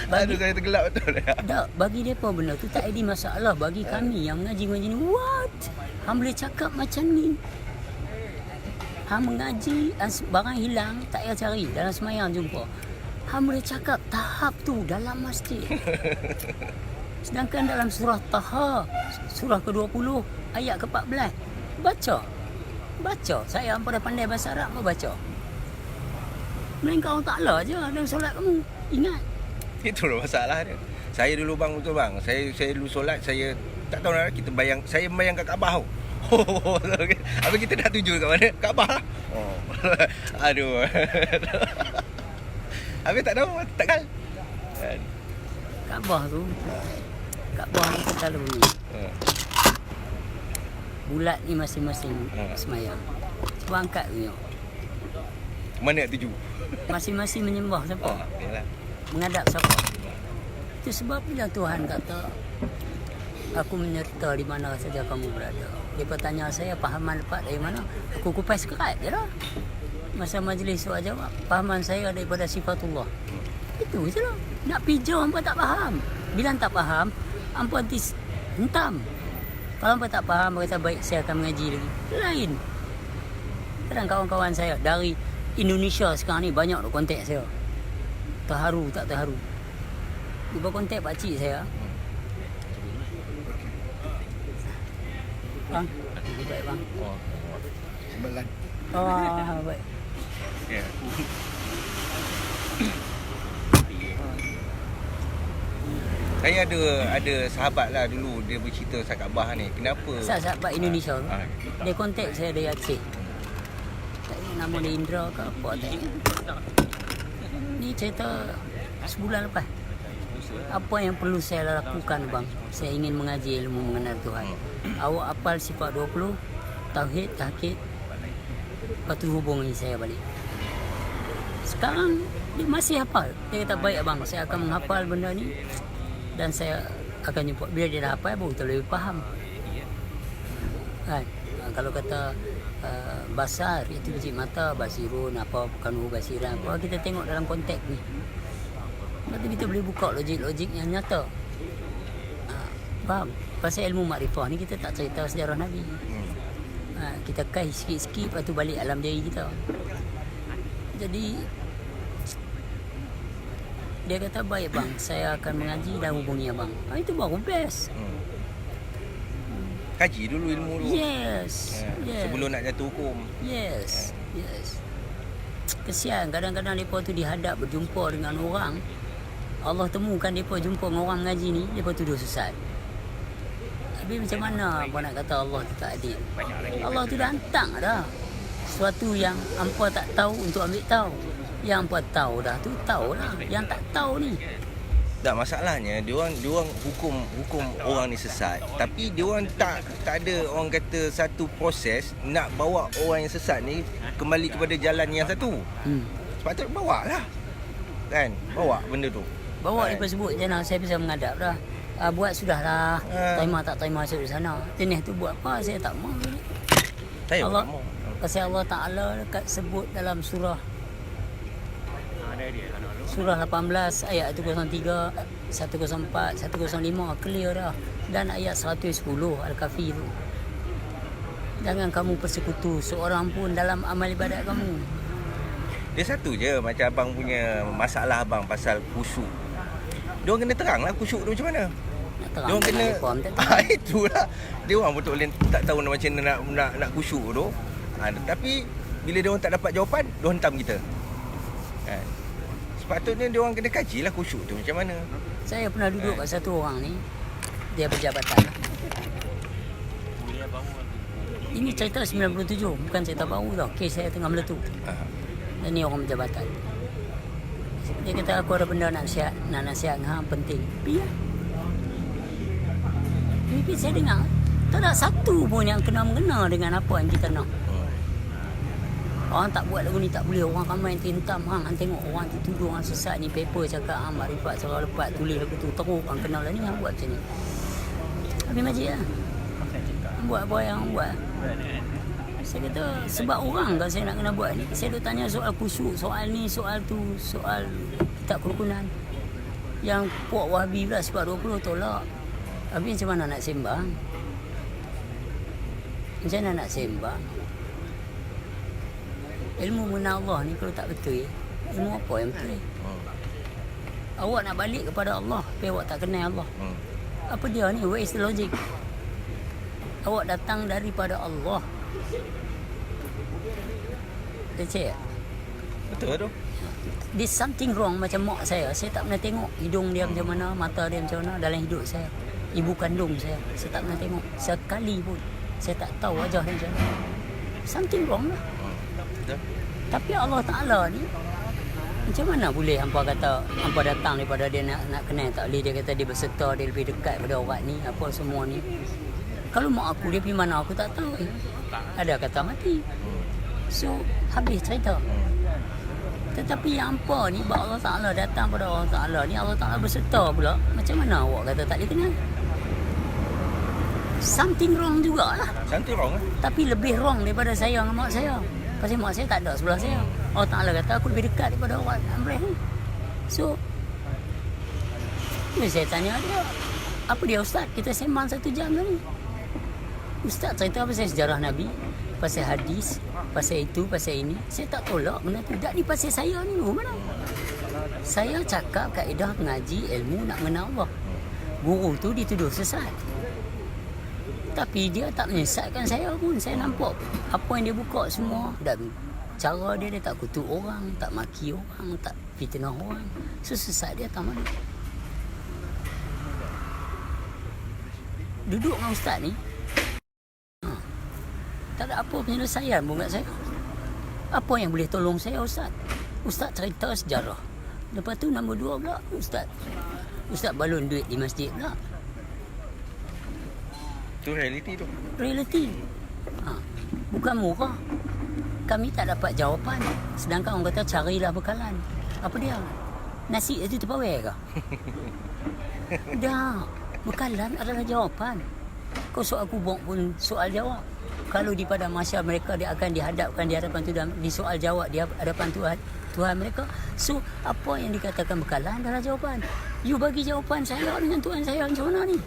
[SPEAKER 2] Aduh, saya tergelak betul.
[SPEAKER 1] Tak, bagi depa benda tu tak ada masalah. Bagi kami yang mengaji ni, what? Hang boleh cakap macam ni. Hang mengaji, barang hilang, tak payah cari, dalam sembahyang jumpa. Hang boleh cakap tahap tu dalam masjid. Sedangkan dalam surah Taha, surah ke-20, ayat ke-14, baca. Saya hampa dah pandai bahasa Arab, apa baca? Melainkan Allah Ta'ala je dalam solat kamu. Ingat.
[SPEAKER 2] Itulah masalah dia. Saya dulu bang, betul bang. Saya dulu solat, saya tak tahu nak kita bayang, saya bayang kat Kaabah tau. Apa kita nak tuju kat mana? Kaabah lah. Aduh. Habis tak tahu, takkan.
[SPEAKER 1] Kaabah tu kita lalu ni. Bulat ni masing-masing semayang. Cuba angkat tu tengok.
[SPEAKER 2] Mana nak tuju?
[SPEAKER 1] Masing-masing menyembah siapa?
[SPEAKER 2] Yalah.
[SPEAKER 1] Menghadap siapa? Itu sebab bila Tuhan kata, aku menyerta di mana saja kamu berada. Dia bertanya saya, pahaman lepas dari mana? Aku kupas kerat je lah. Masa majlis soal jawab, pahaman saya daripada sifatullah. Itu je lah. Nak pijau hampa tak faham. Bila tak faham, hampa nanti hentam. Kalau hampa tak faham, hampa kata baik saya akan mengaji lagi. Lain. Kadang kawan-kawan saya dari Indonesia sekarang ni banyak duk kontak saya. Terharu tak terharu. Dia kontak pakcik saya. Bang, baik bang.
[SPEAKER 4] Sembilan.
[SPEAKER 1] Oh, baik.
[SPEAKER 2] Ya. Saya ada sahabat lah dulu, dia bercerita kat Kaabah ni. Kenapa?
[SPEAKER 1] Sahabat Indonesia tu. Dia kontak saya dari Aceh. Tak ingat nama dia Indra ke apa tak ingat. Ni cerita sebulan lepas. Apa yang perlu saya lakukan bang? Saya ingin mengaji ilmu mengenal Tuhan. Awak hafal sifat 20, tauhid, tahqiq. Lepas tu hubungi saya balik. Sekarang dia masih hafal. Dia kata baik abang, saya akan menghafal benda ni dan saya akan jumpa. Bila dia dah hafal baru kita lebih faham. Kan? Kalau kata basar itu kecil mata, basirun apa, bukan basiran apa, kita tengok dalam konteks ni. Nanti kita boleh buka logik-logik yang nyata. Faham? Pasal ilmu makrifah ni kita tak cerita sejarah Nabi. Kita kais sikit-sikit, lepas tu balik alam diri kita. Jadi Dia kata, baik bang, saya akan mengaji dan hubungi abang. Itu baru best.
[SPEAKER 2] Kaji dulu ilmu dulu.
[SPEAKER 1] Yes.
[SPEAKER 2] Sebelum nak jatuh hukum.
[SPEAKER 1] Yes. Kesian kadang-kadang mereka tu dihadap berjumpa dengan orang. Allah temukan mereka jumpa dengan orang mengaji ni, mereka tuduh sesat. Tapi macam mana apa nak kata Allah tu tak adil? Allah tu dah hantar dah sesuatu yang hampa tak tahu untuk ambil tahu. Yang hampa tahu dah tu tahu lah. Yang tak tahu ni.
[SPEAKER 2] Tak, masalahnya diorang hukum orang ni sesat, tapi diorang tak ada orang kata satu proses nak bawa orang yang sesat ni kembali kepada jalan yang satu. Sepatutnya bawa lah. Kan? Bawa benda tu.
[SPEAKER 1] Bawa dia sebut je nak saya bisa menghadap dah. Buat sudahlah. Terima tak terima saya di sana. Jenis tu buat apa saya tak mahu.
[SPEAKER 2] Saya
[SPEAKER 1] Allah,
[SPEAKER 2] tak mahu.
[SPEAKER 1] Pasal Allah Ta'ala dekat sebut dalam surah 18 ayat 103, 104, 105 clear dah. Dan ayat 110 Al-Kahfi tu. Jangan kamu persekutu seorang pun dalam amal ibadat kamu.
[SPEAKER 2] Dia satu je macam abang punya masalah abang pasal khusyuk. Diorang kena terang lah khusyuk tu macam mana.
[SPEAKER 1] Nak terang
[SPEAKER 2] Diorang kena itulah. Dia orang betul tak tahu macam mana nak khusyuk tu. Tapi bila diorang tak dapat jawapan, diorang hentam kita. Sepatutnya diorang kena kajilah khusyuk tu macam mana.
[SPEAKER 1] Saya pernah duduk kat satu orang ni. Dia berjabatan. Ini cerita 97, bukan cerita baru tau. Kes saya tengah meletup. Dan ni orang berjabatan. Dia kata aku ada benda nak nasihat dengan hang penting. Biar. Tapi saya dengar tak ada satu pun yang kena-mengena dengan apa yang kita nak. Orang tak buat lagu ni tak boleh. Orang ramai yang tintam hang tengok orang dituduh orang sesat ni, paper cakap hang makrifat surah lepas tulis lagu tu teruk hang kenal lah ni hang buat macam ni. Habis majlis lah. Buat apa yang hang buat. Saya kata sebab orang kan saya nak kena buat ni. Saya duk tanya soal khusyuk, soal ni, soal tu, soal kitab kerukunan. Yang puak Wahabi pula sebab 20 tolak. Habis macam mana nak sembang? Macam mana nak sembang? Ilmu mengenal Allah ni kalau tak betul, ilmu apa yang betul? Awak nak balik kepada Allah, tapi awak tak kenal Allah. Apa dia ni? Where is the logic? Awak datang daripada Allah. Leceh tak?
[SPEAKER 2] Betul tu.
[SPEAKER 1] There's something wrong macam mak saya. Saya tak pernah tengok hidung dia macam mana, mata dia macam mana dalam hidup saya. Ibu kandung saya tak pernah tengok sekali pun. Saya tak tahu wajah dia macam mana. Something wrong lah. Tapi Allah Ta'ala ni macam mana boleh hampa kata hampa datang daripada dia nak kenal tak boleh. Dia kata dia berserta, dia lebih dekat pada orang ni, apa semua ni. Kalau mak aku dia pergi mana aku tak tahu. Ada kata mati. So habis cerita. Tetapi yang hampa ni bahawa Allah Ta'ala datang pada Allah Ta'ala ni, Allah Ta'ala berserta pula. Macam mana awak kata tak boleh kenal? Something wrong jugalah.
[SPEAKER 2] Something wrong lah.
[SPEAKER 1] Tapi lebih wrong daripada saya dengan mak saya. Pasal mak saya tak ada sebelah saya. Allah Ta'ala kata aku lebih dekat daripada orang Amreh ni. So saya tanya dia, apa dia Ustaz? Kita sembang 1 jam tadi. Ustaz cerita pasal sejarah Nabi, pasal hadis, pasal itu, pasal ini. Saya tak tolak benda tu. Tak ni pasal saya ni. Mana? Saya cakap kaedah mengaji ilmu nak mengenal Allah. Guru tu dituduh sesat. Tapi dia tak menyesatkan saya pun. Saya nampak apa yang dia buka semua. Dan cara dia tak kutuk orang, tak maki orang, tak fitnah orang. So sesat dia tak mana. Duduk dengan Ustaz ni, tak ada apa penyelesaian pun kat saya. Apa yang boleh tolong saya Ustaz? Ustaz cerita sejarah. Lepas tu nombor 2 pula Ustaz balun duit di masjid pula.
[SPEAKER 2] Tu realiti tu.
[SPEAKER 1] Realiti. Bukan murah. Kami tak dapat jawapan. Sedangkan orang kata carilah bekalan. Apa dia? Nasi itu terpawai ke? Dah. Bekalan adalah jawapan. Kau soal aku buat pun soal jawab. Kalau di pada masyarakat mereka dia akan dihadapkan di hadapan Tuhan, di soal jawab di hadapan Tuhan mereka. So apa yang dikatakan bekalan adalah jawapan. You bagi jawapan saya dengan Tuhan saya macam mana ni?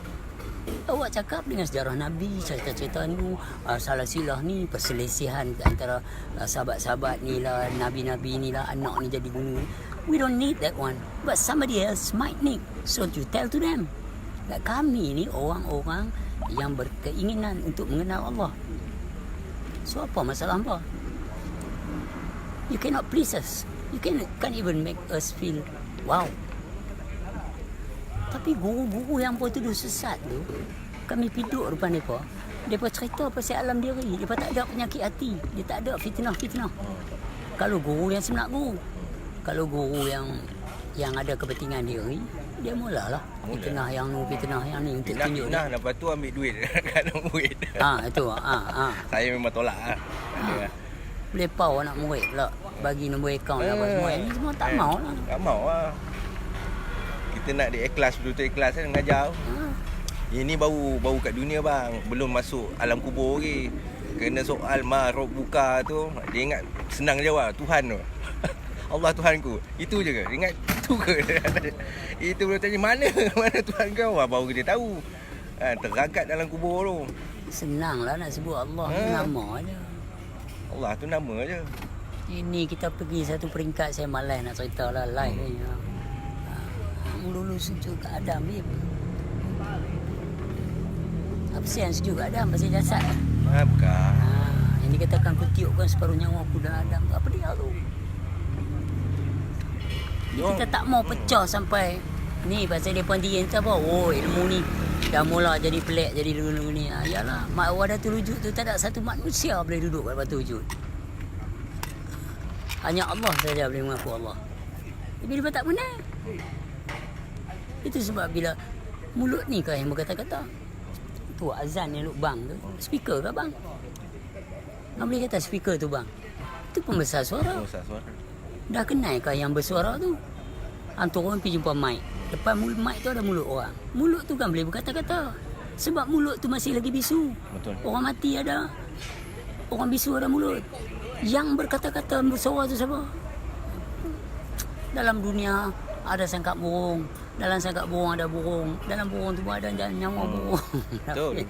[SPEAKER 1] Awak cakap dengan sejarah Nabi, cerita-cerita ni, salah silah ni, perselisihan antara sahabat-sahabat ni lah, Nabi-Nabi ni lah, anak ni jadi bunuh. We don't need that one. But somebody else might need. So you tell to them. That kami ni orang-orang yang berkeinginan untuk mengenal Allah. So apa masalah hangpa? You cannot please us. You can't even make us feel wow. Tapi guru-guru yang pun tuduh sesat tu, kami piduk depan mereka. Mereka cerita pasal alam diri. Mereka tak ada penyakit hati. Dia tak ada fitnah-fitnah. Kalau guru yang sebenar guru. Kalau guru yang ada kepentingan diri, dia mulalah fitnah yang ni, fitnah yang ni untuk tunjuk.
[SPEAKER 2] Fitnah, lepas tu ambil duit kat anak murid.
[SPEAKER 1] Itu.
[SPEAKER 2] Saya memang tolak lah.
[SPEAKER 1] Lepau anak murid pula. Bagi nombor akaun apa semua. Ini semua tak mau lah.
[SPEAKER 2] Tak mau lah. Kita nak dia ikhlas, betul-betul ikhlas kan mengajar. Ini baru kat dunia bang. Belum masuk alam kubur lagi. Kena soal Rob buka tu, dia ingat senang jawab, Tuhan tu. Allah Tuhanku. Itu je ke? Ingat itu ke? Itu boleh tanya mana Tuhan kau? Baru dia tahu. Teragat dalam kubur tu.
[SPEAKER 1] Senanglah nak sebut Allah. Nama je.
[SPEAKER 2] Allah tu nama je.
[SPEAKER 1] Ini kita pergi satu peringkat, saya malas nak cerita lah live ni. Dulu sejuk kat Adam ni. Apa sih yang sejuk kat Adam pasal jasad?
[SPEAKER 2] Bukan.
[SPEAKER 1] Yang dikatakan kutiupkan separuh nyawa aku dan Adam tu. Apa dia tu? Kita tak mau pecah sampai ni pasal dia pun dia entah apa. Oh, ilmu ni dah mula jadi pelik, jadi dulu ni. Yalah, mak Wadatul Wujud tu tak ada satu manusia boleh duduk kat Wadatul Wujud. Hanya Allah saja boleh mengaku Allah. Tapi dia tak benar. Itu sebab bila mulut ni kau yang berkata-kata. Tu azan yang lubang tu. Speaker ke bang? Nak boleh kata speaker tu bang? Itu pembesar suara. Dah kenal kau yang bersuara tu? Hantu orang pergi jumpa mic. Depan mic tu ada mulut orang. Mulut tu kan boleh berkata-kata. Sebab mulut tu masih lagi bisu.
[SPEAKER 2] Betul.
[SPEAKER 1] Orang mati ada. Orang bisu ada mulut. Yang berkata-kata bersuara tu siapa? Dalam dunia ada sangkap burung. Dalam sangkap burung ada burung. Dalam burung tu ada nyawa burung.
[SPEAKER 2] Betul.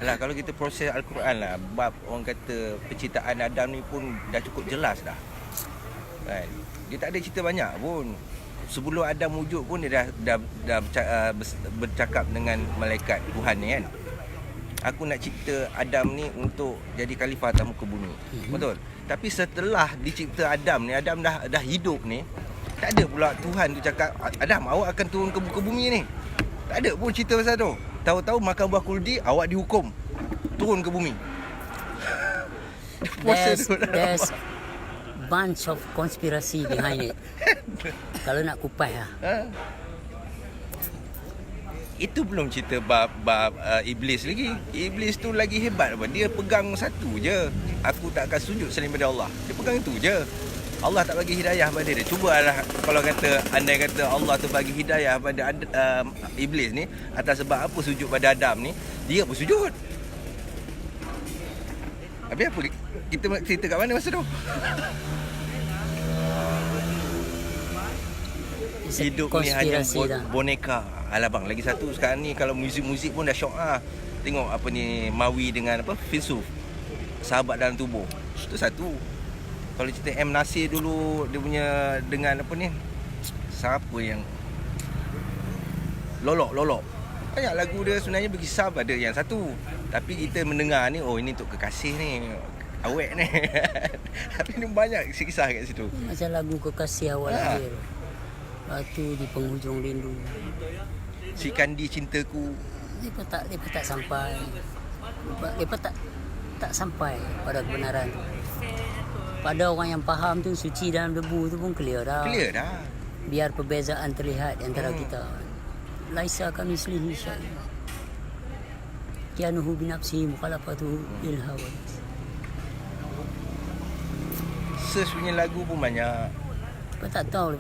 [SPEAKER 2] Alah, kalau kita proses Al-Quran lah, bab orang kata penciptaan Adam ni pun dah cukup jelas dah. Kan? Dia tak ada cerita banyak pun. Sebelum Adam wujud pun dia dah bercakap dengan malaikat Tuhan ni kan. Aku nak cipta Adam ni untuk jadi khalifah atas muka bumi. Betul. Tapi setelah dicipta Adam ni, Adam dah hidup ni, tak ada pula Tuhan tu cakap, Adam awak akan turun ke muka bumi ni. Tak ada pun cerita pasal tu. Tahu-tahu makan buah kuldi, awak dihukum turun ke bumi.
[SPEAKER 1] There's bunch of conspiracy behind it. Kalau nak kupas lah.
[SPEAKER 2] Itu belum cerita bab iblis lagi. Iblis tu lagi hebat apa? Dia pegang satu je. Aku tak akan sujud selain pada Allah. Dia pegang itu je. Allah tak bagi hidayah pada dia. Cubalah kalau kata andai kata Allah tu bagi hidayah pada iblis ni atas sebab apa sujud pada Adam ni, dia pun sujud. Habis apa kita cerita kat mana masa tu? Hidup ni hanya boneka. Alah bang, lagi satu sekarang ni kalau muzik-muzik pun dah syok lah. Tengok apa ni Mawi dengan apa filsuf. Sahabat dalam tubuh. Itu satu. Kalau cerita M. Nasir dulu dia punya dengan apa ni? Siapa yang Lolok. Banyak lagu dia sebenarnya berkisah pada yang satu. Tapi kita mendengar ni, oh ini untuk kekasih ni. Awet ni. Tapi ni banyak kisah kat situ.
[SPEAKER 1] Macam lagu Kekasih Awal Akhir. Lepas tu di penghujung rindu.
[SPEAKER 2] Si Kandi Cintaku.
[SPEAKER 1] Mereka tak sampai. Mereka tak sampai pada kebenaran tu. Pada orang yang faham tu, suci dalam debu tu pun clear dah. Biar perbezaan terlihat antara kita. Laisa kami selihi syai. Kianuhu binafsihi mukhalafatuhu bil hawa.
[SPEAKER 2] Search punya lagu pun banyak.
[SPEAKER 1] Lepas tak tahu.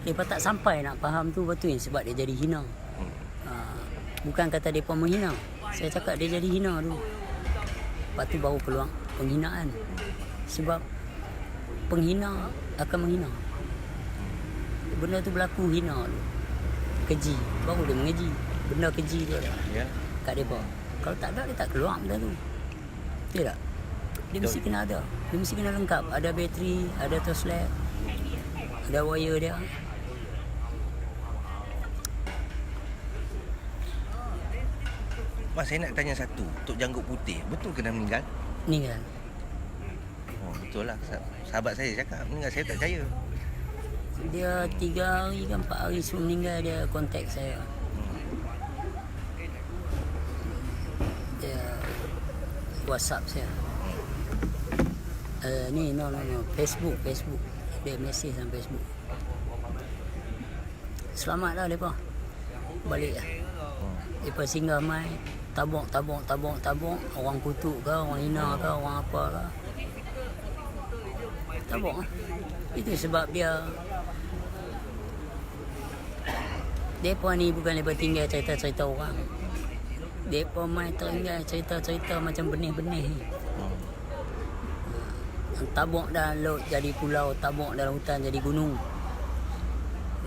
[SPEAKER 1] Lepas tak sampai nak faham tu, betul sebab dia jadi hina. Bukan kata mereka menghina. Saya cakap dia jadi hina dulu. Lepas tu baru peluang penghinaan. Sebab penghina akan menghina. Benda tu berlaku hina dulu. Keji. Baru dia mengeji. Benda keji tu lah. Kat mereka. Kalau tak ada, dia tak keluar benda tu. Betul tak? Dia mesti kena ada. Dia mesti kena lengkap. Ada bateri, ada torchlight. Ada wire dia.
[SPEAKER 2] Mas, saya nak tanya satu. Tok Janggut Putih, betul kena meninggal?
[SPEAKER 1] Meninggal.
[SPEAKER 2] Oh, betul lah. Sahabat saya cakap meninggal, saya tak percaya.
[SPEAKER 1] Dia 3 hari ke 4 hari sebelum meninggal dia kontak saya. Dia WhatsApp saya. Ni no. Facebook. Dia mesej dalam Facebook. Selamatlah depa. Balik lah. Depa singgah mai, tabung. Orang kutuk ke, orang hina ke, orang apa ke. Tabung lah. Itu sebab depa ni bukan depa tinggal cerita-cerita orang. Depa mai tinggal cerita-cerita macam benih-benih ni. Tabuk dalam laut jadi pulau, tabuk dalam hutan jadi gunung.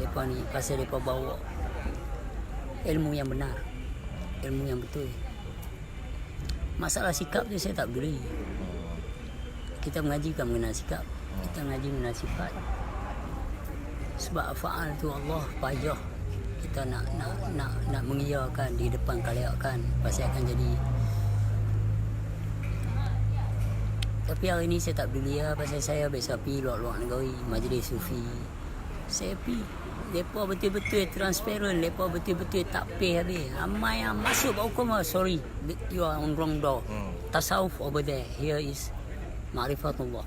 [SPEAKER 1] Depa ni pasal depa bawa ilmu yang benar, ilmu yang betul. Masalah sikap tu saya tak peduli. Kita mengaji bukan mengenal sikap, kita mengaji mengenal sifat. Sebab faal tu Allah payah. Kita nak mengiyakan di depan kalayakan, pasti akan jadi. Tapi hari ni saya tak peduli lah, pasal saya biasa pergi luar-luar negara, majlis sufi. Saya pergi. Mereka betul-betul transparent, mereka betul-betul tak pay habis. Ramai yang masuk hukum, sorry, you are on wrong door. Tasawuf over there, here is ma'rifatullah.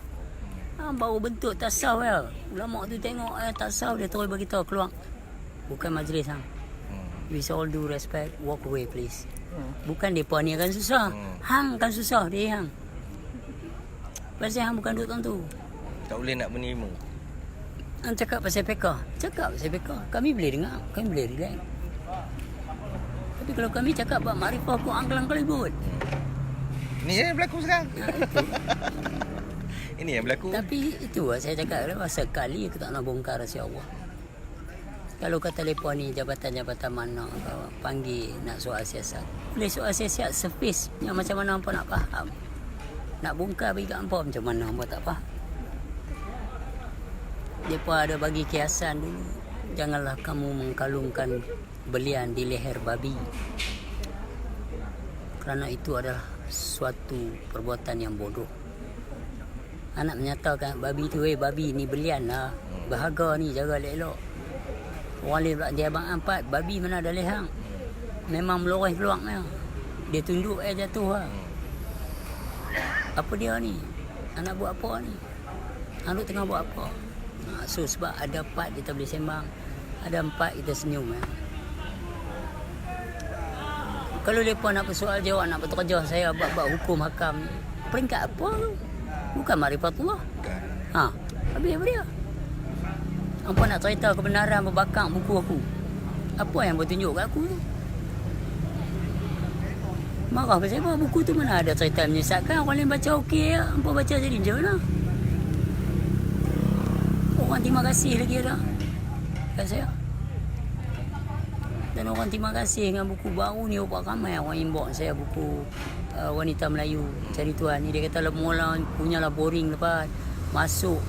[SPEAKER 1] Baru bentuk tasawuf ya. Ulama tu tengok tasawuf, dia terus beritahu keluar. Bukan majlis hang. With all due respect, walk away please. Bukan mereka ni akan susah. Hang akan susah, dia hang. Pasal hang bukan duduk tentu.
[SPEAKER 2] Tak boleh nak menimu.
[SPEAKER 1] Hang cakap pasal pekah. Kami boleh dengar, kami boleh relax. Tapi kalau kami cakap buat makrifah pun angkel-angkel ribut.
[SPEAKER 2] Ni yang berlaku sekarang. Ini yang berlaku.
[SPEAKER 1] Tapi itu lah saya cakap, sekali aku tak nak bongkar rahsia Allah. Kalau kata mereka ni jabatan-jabatan mana panggil nak soal siasat. Boleh soal siasat surface yang macam mana hampa nak faham. Nak bongkar bagi kat hampa macam mana hampa tak faham. Mereka ada bagi kiasan dulu. Janganlah kamu mengkalungkan belian di leher babi. Kerana itu adalah suatu perbuatan yang bodoh. Anak menyatakan babi tu, babi ni belian lah. Berharga ni, jaga elok-elok. Orang lain pula dia abang empat, babi mana ada lehang. Memang meloreh peluang dia. Dia tunduk jatuh lah. Apa dia ni? Anak buat apa ni? Anak tengah buat apa? So sebab ada empat kita boleh sembang, ada empat kita senyum ya. Kalau mereka nak bersoal jawab, nak bekerja saya buat hukum hakam ni, peringkat apa tu? Bukan ma'rifatullah. Habis apa dia? Hampa nak cerita kebenaran berbakang buku aku. Apa yang bertunjuk kat aku tu? Marah pasal apa? Buku tu mana ada cerita menyesatkan. Orang lain baca okey ya. Hampa baca jadi je lah. Orang terima kasih lagi ada kat saya. Dan orang terima kasih dengan buku baru ni. Ramai orang inbox saya buku Wanita Melayu Cari Tuan ni. Dia kata mula punyalah boring lepas masuk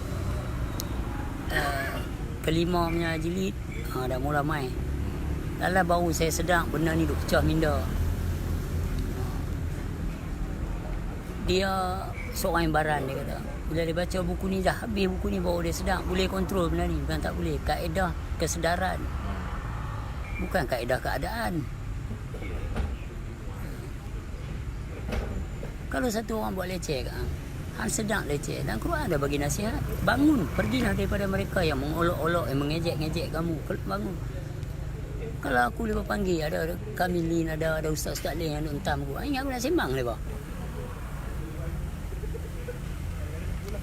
[SPEAKER 1] kelima punya jilid, dah mula main. Lala baru saya sedang benda ni duk pecah minda. Dia seorang yang baran, dia kata bila dia baca buku ni dah habis buku ni baru dia sedang boleh kontrol benda ni. Bukan tak boleh, kaedah kesedaran, bukan kaedah keadaan. Kalau satu orang buat leceh kan, hang sedang leceh, dan Quran ada bagi nasihat. Bangun, pergilah daripada mereka yang mengolok-olok, yang mengejek-ngejek kamu. Bangun. Kalau aku lepas panggil, ada kami Lin, ada ustaz-ustaz lain yang nak entam aku, ingat aku nak sembang lepas.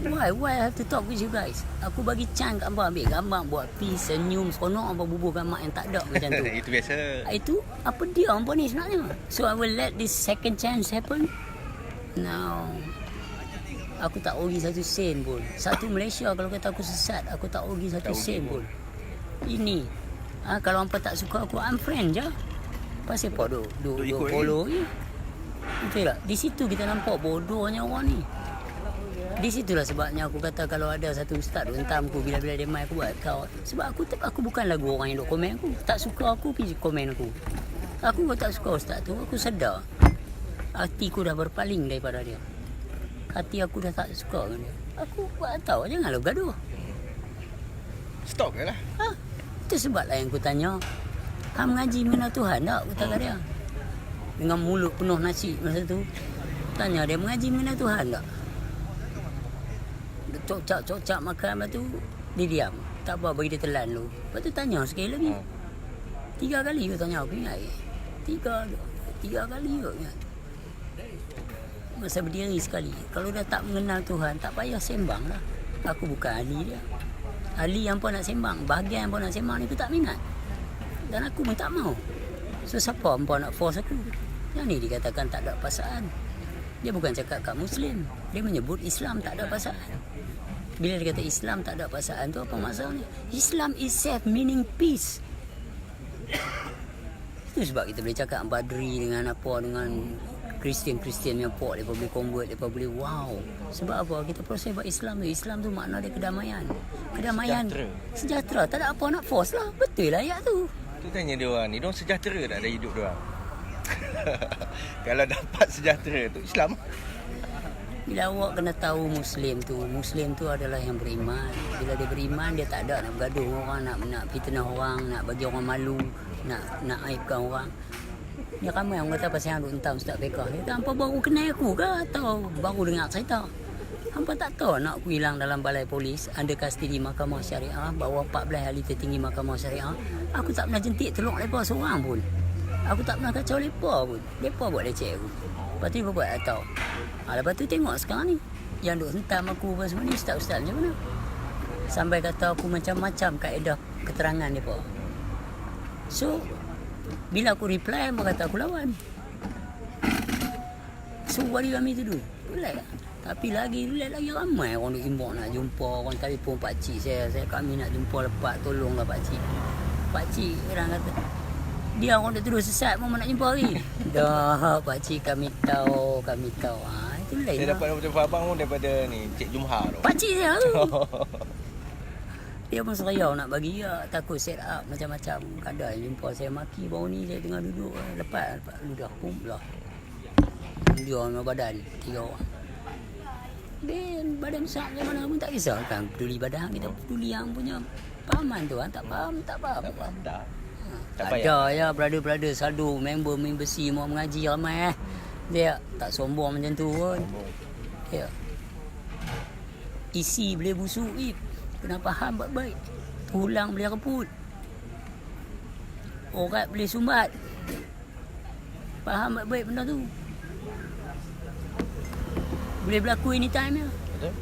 [SPEAKER 1] Why I have to talk with you guys? Aku bagi chance kat hangpa, ambil gambar, buat peace, senyum, seronok, hangpa bubuhkan mak yang tak ada macam tu.
[SPEAKER 2] Itu biasa.
[SPEAKER 1] Itu apa dia hangpa ni sebenarnya? So I will let this second chance happen. Now aku tak rugi satu sen pun. Satu Malaysia kalau kata aku sesat, aku tak rugi satu sen pun. Ini kalau hangpa tak suka aku, unfriend je. Pasal apa duk follow je. Betul tak? Di situ kita nampak bodohnya orang ni. Di situlah sebabnya aku kata kalau ada satu ustaz duk hentam aku bila-bila dia mai aku buat kau. Sebab aku bukanlah orang yang duk komen aku. Tak suka aku pergi komen aku. Aku tak suka ustaz tu, aku sedar. Hatiku dah berpaling daripada dia. Hati aku dah tak suka dengan dia. Aku buat tahu janganlah gaduh.
[SPEAKER 2] Stop je lah.
[SPEAKER 1] Itu sebablah yang aku tanya. Hang mengaji mengenal Tuhan tak? Aku tanya dia. Dengan mulut penuh nasi masa tu. Tanya dia mengaji mengenal Tuhan tak? Dia cocak makan lepas tu dia diam. Tak apa bagi dia telan dulu. Lepas tu tanya sekali lagi. 3 kali dia tanya aku ingat. 3 kali dia ingat. Masa berdiri sekali. Kalau dah tak mengenal Tuhan, tak payah sembang lah. Aku bukan ahli dia. Ahli yang pun nak sembang. Bahagian yang pun nak sembang ni aku tak minat. Dan aku pun tak mau. So siapa pun nak force aku. Yang ni dikatakan tak ada paksaan. Dia bukan cakap kat Muslim. Dia menyebut Islam tak ada paksaan. Bila dia kata Islam tak ada paksaan tu apa maksudnya? Islam itself meaning peace. Itu sebab kita boleh cakap Badri dengan apa, dengan Kristian yang pok, mereka boleh convert, mereka boleh wow. Sebab apa? Kita proses buat Islam tu. Islam tu makna dia kedamaian. Kedamaian. Sejahtera. Tak ada apa nak force lah. Betul lah ayat tu.
[SPEAKER 2] Tu tanya dia orang ni, dia orang sejahtera tak ada hidup dia orang? Kalau dapat sejahtera tu Islam.
[SPEAKER 1] Bila awak kena tahu Muslim tu adalah yang beriman. Bila dia beriman, dia tak ada nak bergaduh dengan orang, nak fitnah orang, nak bagi orang malu, nak aibkan orang. Ni ramai orang kata pasal yang duk hentam Ustaz Fiqah. Dia kata, hampa baru kenal aku ke atau baru dengar cerita? Hampa tak tahu nak aku hilang dalam balai polis, under custody Mahkamah Syariah, bawah 14 ahli tertinggi Mahkamah Syariah. Aku tak pernah jentik teluk mereka seorang pun. Aku tak pernah kacau mereka pun. Mereka buat leceh aku. Lepas tu dia buat tak tahu. Lepas tu tengok sekarang ni. Yang duk hentam aku apa semua ni, ustaz-ustaz macam mana? Sampai kata aku macam-macam kaedah keterangan mereka. So, bila aku reply, mereka kata aku lawan. So, what do you want me to do? Relax lah. Tapi lagi ramai orang duk imbok nak jumpa. Orang telefon pakcik kami nak jumpa lepas, tolonglah pakcik. Pakcik orang kata, dia orang dah terus sesat mau nak jumpa lagi. Dah pakcik kami tahu. Itu lain.
[SPEAKER 2] Saya dapat nombor telefon abang pun daripada ni Cik Jumha tu.
[SPEAKER 1] Pakcik dia tu. Dia pun seriau nak bagi ya, takut set up macam-macam. Kadang jumpa saya maki baru ni saya tengah duduk lepas ludah pun belah. Dia dengan badan 3 orang. Ben badan besar macam mana pun tak kisah kan, peduli badan kita peduli yang punya pahaman tu kan. Tak faham.
[SPEAKER 2] Tak.
[SPEAKER 1] Ada ya brother saldo member si mau mengaji ramai dia tak sombong macam tu pun. Ya. Isi boleh busuk kena faham baik-baik. Tulang boleh reput. Orat boleh sumbat. Faham baik-baik benda tu. Boleh berlaku anytime ya.
[SPEAKER 2] Betul.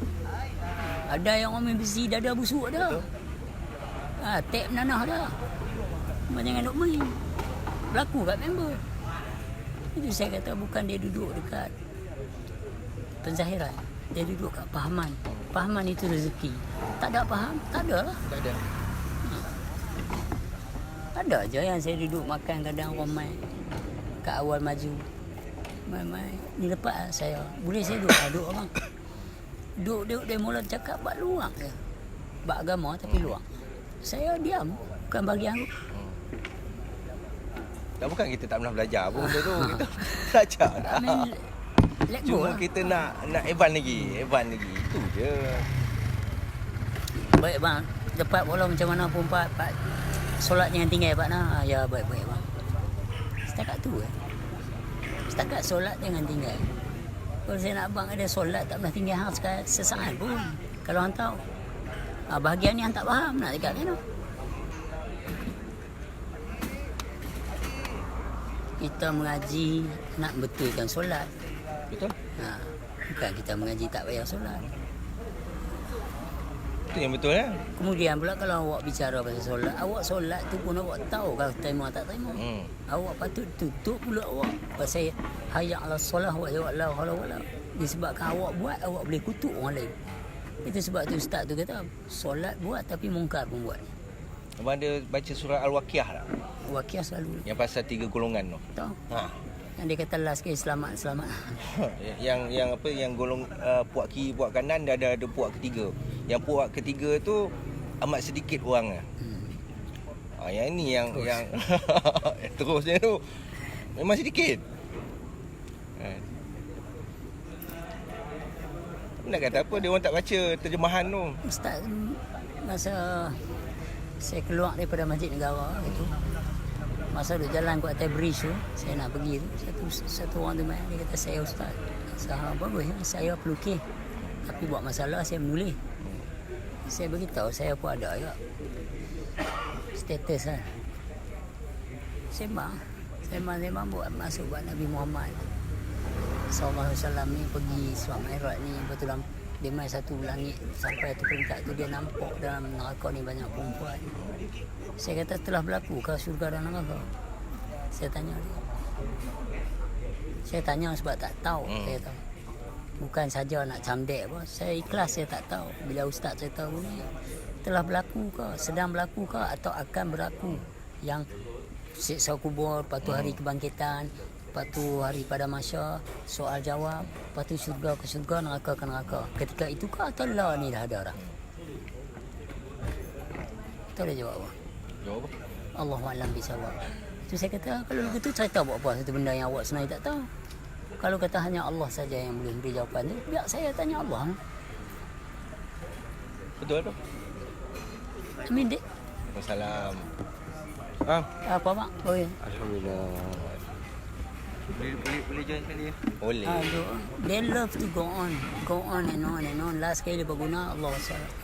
[SPEAKER 1] Ada yang orang main besi dada busuk dah. Tap nanah dah. Jangan duk main. Berlaku kat member. Itu saya kata bukan dia duduk dekat penzahiran. Dia duduk kat pahaman. Pahaman itu rezeki. Tak ada faham? Tak ada lah.
[SPEAKER 2] Tak ada.
[SPEAKER 1] Ada je yang saya duduk makan kadang ramai. Kat awal maju. Mai. Ni lepas saya. Boleh saya duduk abang. Duduk dia mula cakap bak luang je. Bak agama tapi luang. Saya diam. Bukan bagian aku.
[SPEAKER 2] Tak bukan kita tak pernah belajar pun benda tu. Kita belajar dah.
[SPEAKER 1] Let go
[SPEAKER 2] Cuma
[SPEAKER 1] lah.
[SPEAKER 2] kita nak advance lagi. Itu je.
[SPEAKER 1] Baik bang. Dapat walau macam mana pun Pak solat jangan tinggal Pak nah. Ya baik-baik bang. Setakat tu Setakat solat jangan tinggal. Kalau saya nak abang ada solat tak pernah tinggal hang sesaat pun. Kalau hang tahu. Bahagian ni hang tak faham nak dekat mana. Kita mengaji nak betulkan solat.
[SPEAKER 2] Betul?
[SPEAKER 1] Bukan kita mengaji tak payah solat.
[SPEAKER 2] Itu yang betul ya.
[SPEAKER 1] Kemudian pula kalau awak bicara pasal solat, awak solat tu pun awak tahu kalau terima tak terima. Awak patut tutup mulut awak pasal hayya ala solah wa jawab la haula wala. Disebabkan awak buat, awak boleh kutuk orang lain. Itu sebab tu ustaz tu kata solat buat tapi mungkar pun buat.
[SPEAKER 2] Abang ada baca surah Al-Waqiah tak?
[SPEAKER 1] Waqiah selalu.
[SPEAKER 2] Yang pasal 3 golongan tu.
[SPEAKER 1] Tahu. Yang dia kata last sekali selamat.
[SPEAKER 2] yang apa yang golong puak kiri puak kanan ada puak ketiga. Yang puak ketiga tu amat sedikit orang. Yang ini yang terusnya tu memang sedikit. Nak kata apa, dia orang tak baca terjemahan tu.
[SPEAKER 1] Ustaz, masa saya keluar daripada Masjid Negara itu, masa duduk jalan ke atas bridge tu, saya nak pergi tu, satu orang tu main, dia kata, saya Ustaz, bagus ya, saya pelukis, tapi buat masalah saya menulis. Saya beritahu, saya pun ada juga status kan. Sembang buat masuk buat Nabi Muhammad SAW ni pergi Isra Mi'raj ni, betul dia main satu langit sampai satu peringkat tu dia nampak dalam neraka ni banyak perempuan. Saya kata telah berlaku ke syurga dan neraka? Saya tanya dia. Saya tanya sebab tak tahu. Saya tahu. Bukan saja nak camdek apa. Saya ikhlas saya tak tahu. Bila ustaz saya tahu ni telah berlaku ke, sedang berlaku ke atau akan berlaku yang siksa kubur, lepas tu hari kebangkitan, lepas tu hari pada mahsyar, soal jawab, lepas tu syurga ke syurga, neraka ke neraka. Ketika itu ke atau lah ni dah ada dah? Tahu dia jawab apa?
[SPEAKER 2] Jawab apa?
[SPEAKER 1] Allahu'alam bisawab. Itu saya kata, kalau begitu cerita buat apa satu benda yang awak sebenarnya tak tahu. Kalau kata hanya Allah saja yang boleh beri jawapan tu, biar saya tanya Allah.
[SPEAKER 2] Betul tu.
[SPEAKER 1] Amin dek.
[SPEAKER 2] Wassalam.
[SPEAKER 1] Apa mak? Oh ya.
[SPEAKER 2] Alhamdulillah. Boleh join sekali ya? Boleh.
[SPEAKER 1] They love to go on and on. Last kali dia berguna Allah SWT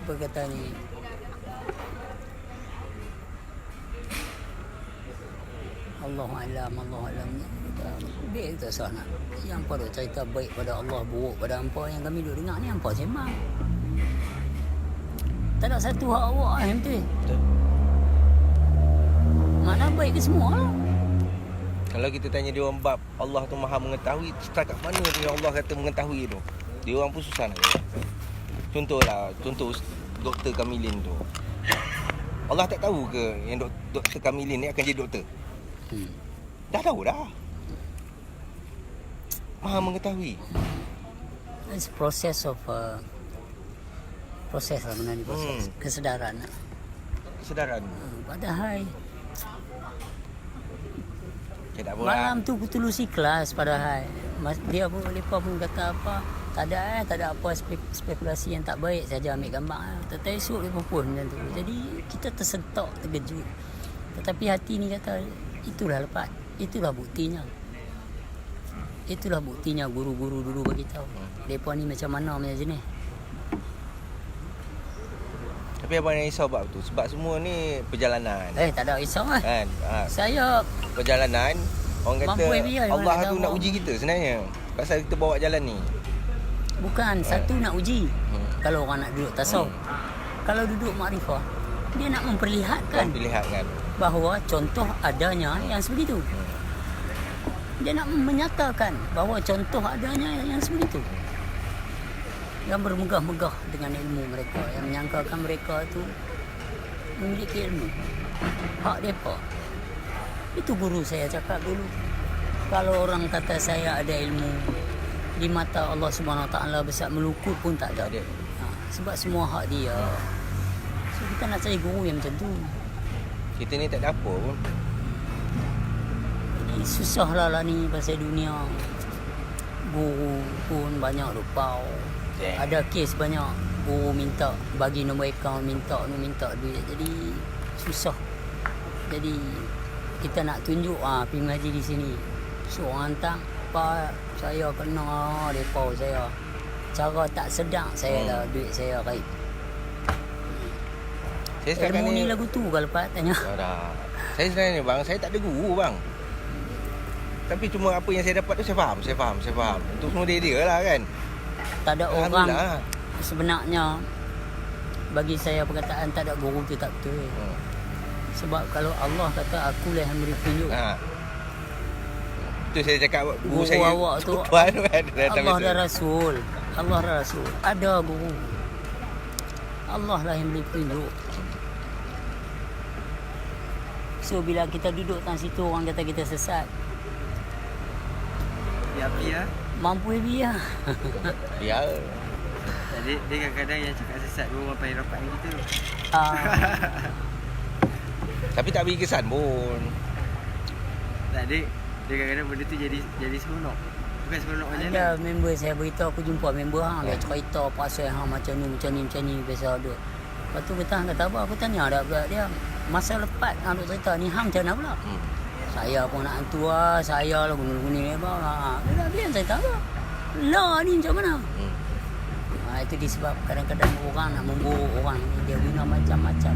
[SPEAKER 1] berkata ni, Allahu'alam. Dia tak sana. Yang pada cerita baik pada Allah, buruk pada hampa yang kami duduk dengar ni hampa sembang. Tak ada satu hak awak yang betul. Mana baik ke semua lah.
[SPEAKER 2] Kalau kita tanya dia orang bab Allah tu maha mengetahui, setakat mana tu yang Allah kata mengetahui tu? Dia orang pun susah nak jawab. Contoh Dr. Kamilin tu. Allah tak tahu ke yang Dr. Kamilin ni akan jadi doktor? Dah tahu dah. Maha mengetahui.
[SPEAKER 1] It's proses lah mana ni proses. Kesedaran. Padahal malam tu tulus ikhlas padahal. Dia pun lepas pun kata apa, tak ada apa spekulasi yang tak baik saja ambil gambar. Tetapi esok dia pun macam tu. Jadi kita tersentak, terkejut. Tetapi hati ni kata itulah lepas. Itulah buktinya guru-guru dulu bagi tahu. Depa ni macam mana punya jenis.
[SPEAKER 2] Tapi abang yang risau bab tu sebab semua ni perjalanan.
[SPEAKER 1] Tak ada risau lah.
[SPEAKER 2] Kan?
[SPEAKER 1] Saya
[SPEAKER 2] perjalanan, orang kata Allah tu nak uji kita sebenarnya. Pasal kita bawa jalan ni.
[SPEAKER 1] Bukan, satu nak uji. Kalau orang nak duduk tasawuf. Kalau duduk makrifah, dia nak memperlihatkan bahawa contoh adanya yang sebegitu. Dia nak menyatakan bahawa contoh adanya yang sebegitu. Yang bermegah-megah dengan ilmu mereka, yang menyangkakan mereka tu memiliki ilmu. Hak mereka. Itu guru saya cakap dulu. Kalau orang kata saya ada ilmu, di mata Allah SWT besar melukut pun tak ada. Sebab semua hak dia. So kita nak cari guru yang macam tu.
[SPEAKER 2] Kita ni tak ada apa pun.
[SPEAKER 1] Jadi susah lah ni pasal dunia. Guru pun banyak lupau. Ada kes banyak guru minta bagi nombor akaun, minta duit. Jadi susah. Jadi kita nak tunjuk pergi mengaji di sini. Seorang hantar, Pak, saya kena depa saya. Cara tak sedang saya dah duit saya raib. Ilmu ni lagu tu kalau Pak tanya.
[SPEAKER 2] Saya sebenarnya bang, saya tak ada guru bang. Tapi cuma apa yang saya dapat tu saya faham. Untuk semua dia lah kan.
[SPEAKER 1] Tak ada orang sebenarnya bagi saya perkataan tak ada guru tu tak betul. Sebab kalau Allah kata akulah yang beri petunjuk.
[SPEAKER 2] Itu saya cakap guru
[SPEAKER 1] saya
[SPEAKER 2] awak
[SPEAKER 1] tu Allah dan Rasul. Ada guru. Allah lah yang beri petunjuk. So bila kita duduk kat situ orang kata kita sesat.
[SPEAKER 3] Api lah.
[SPEAKER 1] Mampu lebih lah.
[SPEAKER 2] Ya.
[SPEAKER 3] Jadi dia kadang-kadang yang cakap sesat pun orang paling rapat dengan kita tu.
[SPEAKER 2] Tapi tak bagi kesan pun.
[SPEAKER 3] Tak, dia kadang-kadang benda tu jadi seronok. Bukan seronok macam
[SPEAKER 1] Ada
[SPEAKER 3] mana.
[SPEAKER 1] member saya beritahu, aku jumpa member dia cerita pasal macam ni biasa ada. Lepas tu kata kata apa, aku tanya dah pula dia masa lepas nak cerita ni macam mana pula. Saya pun nak hantu lah, saya lah guna-guna ni apa. Dia dah biar cerita apa. Lah ni macam mana. Itu disebab kadang-kadang orang nak memburuk orang ni, dia guna macam-macam.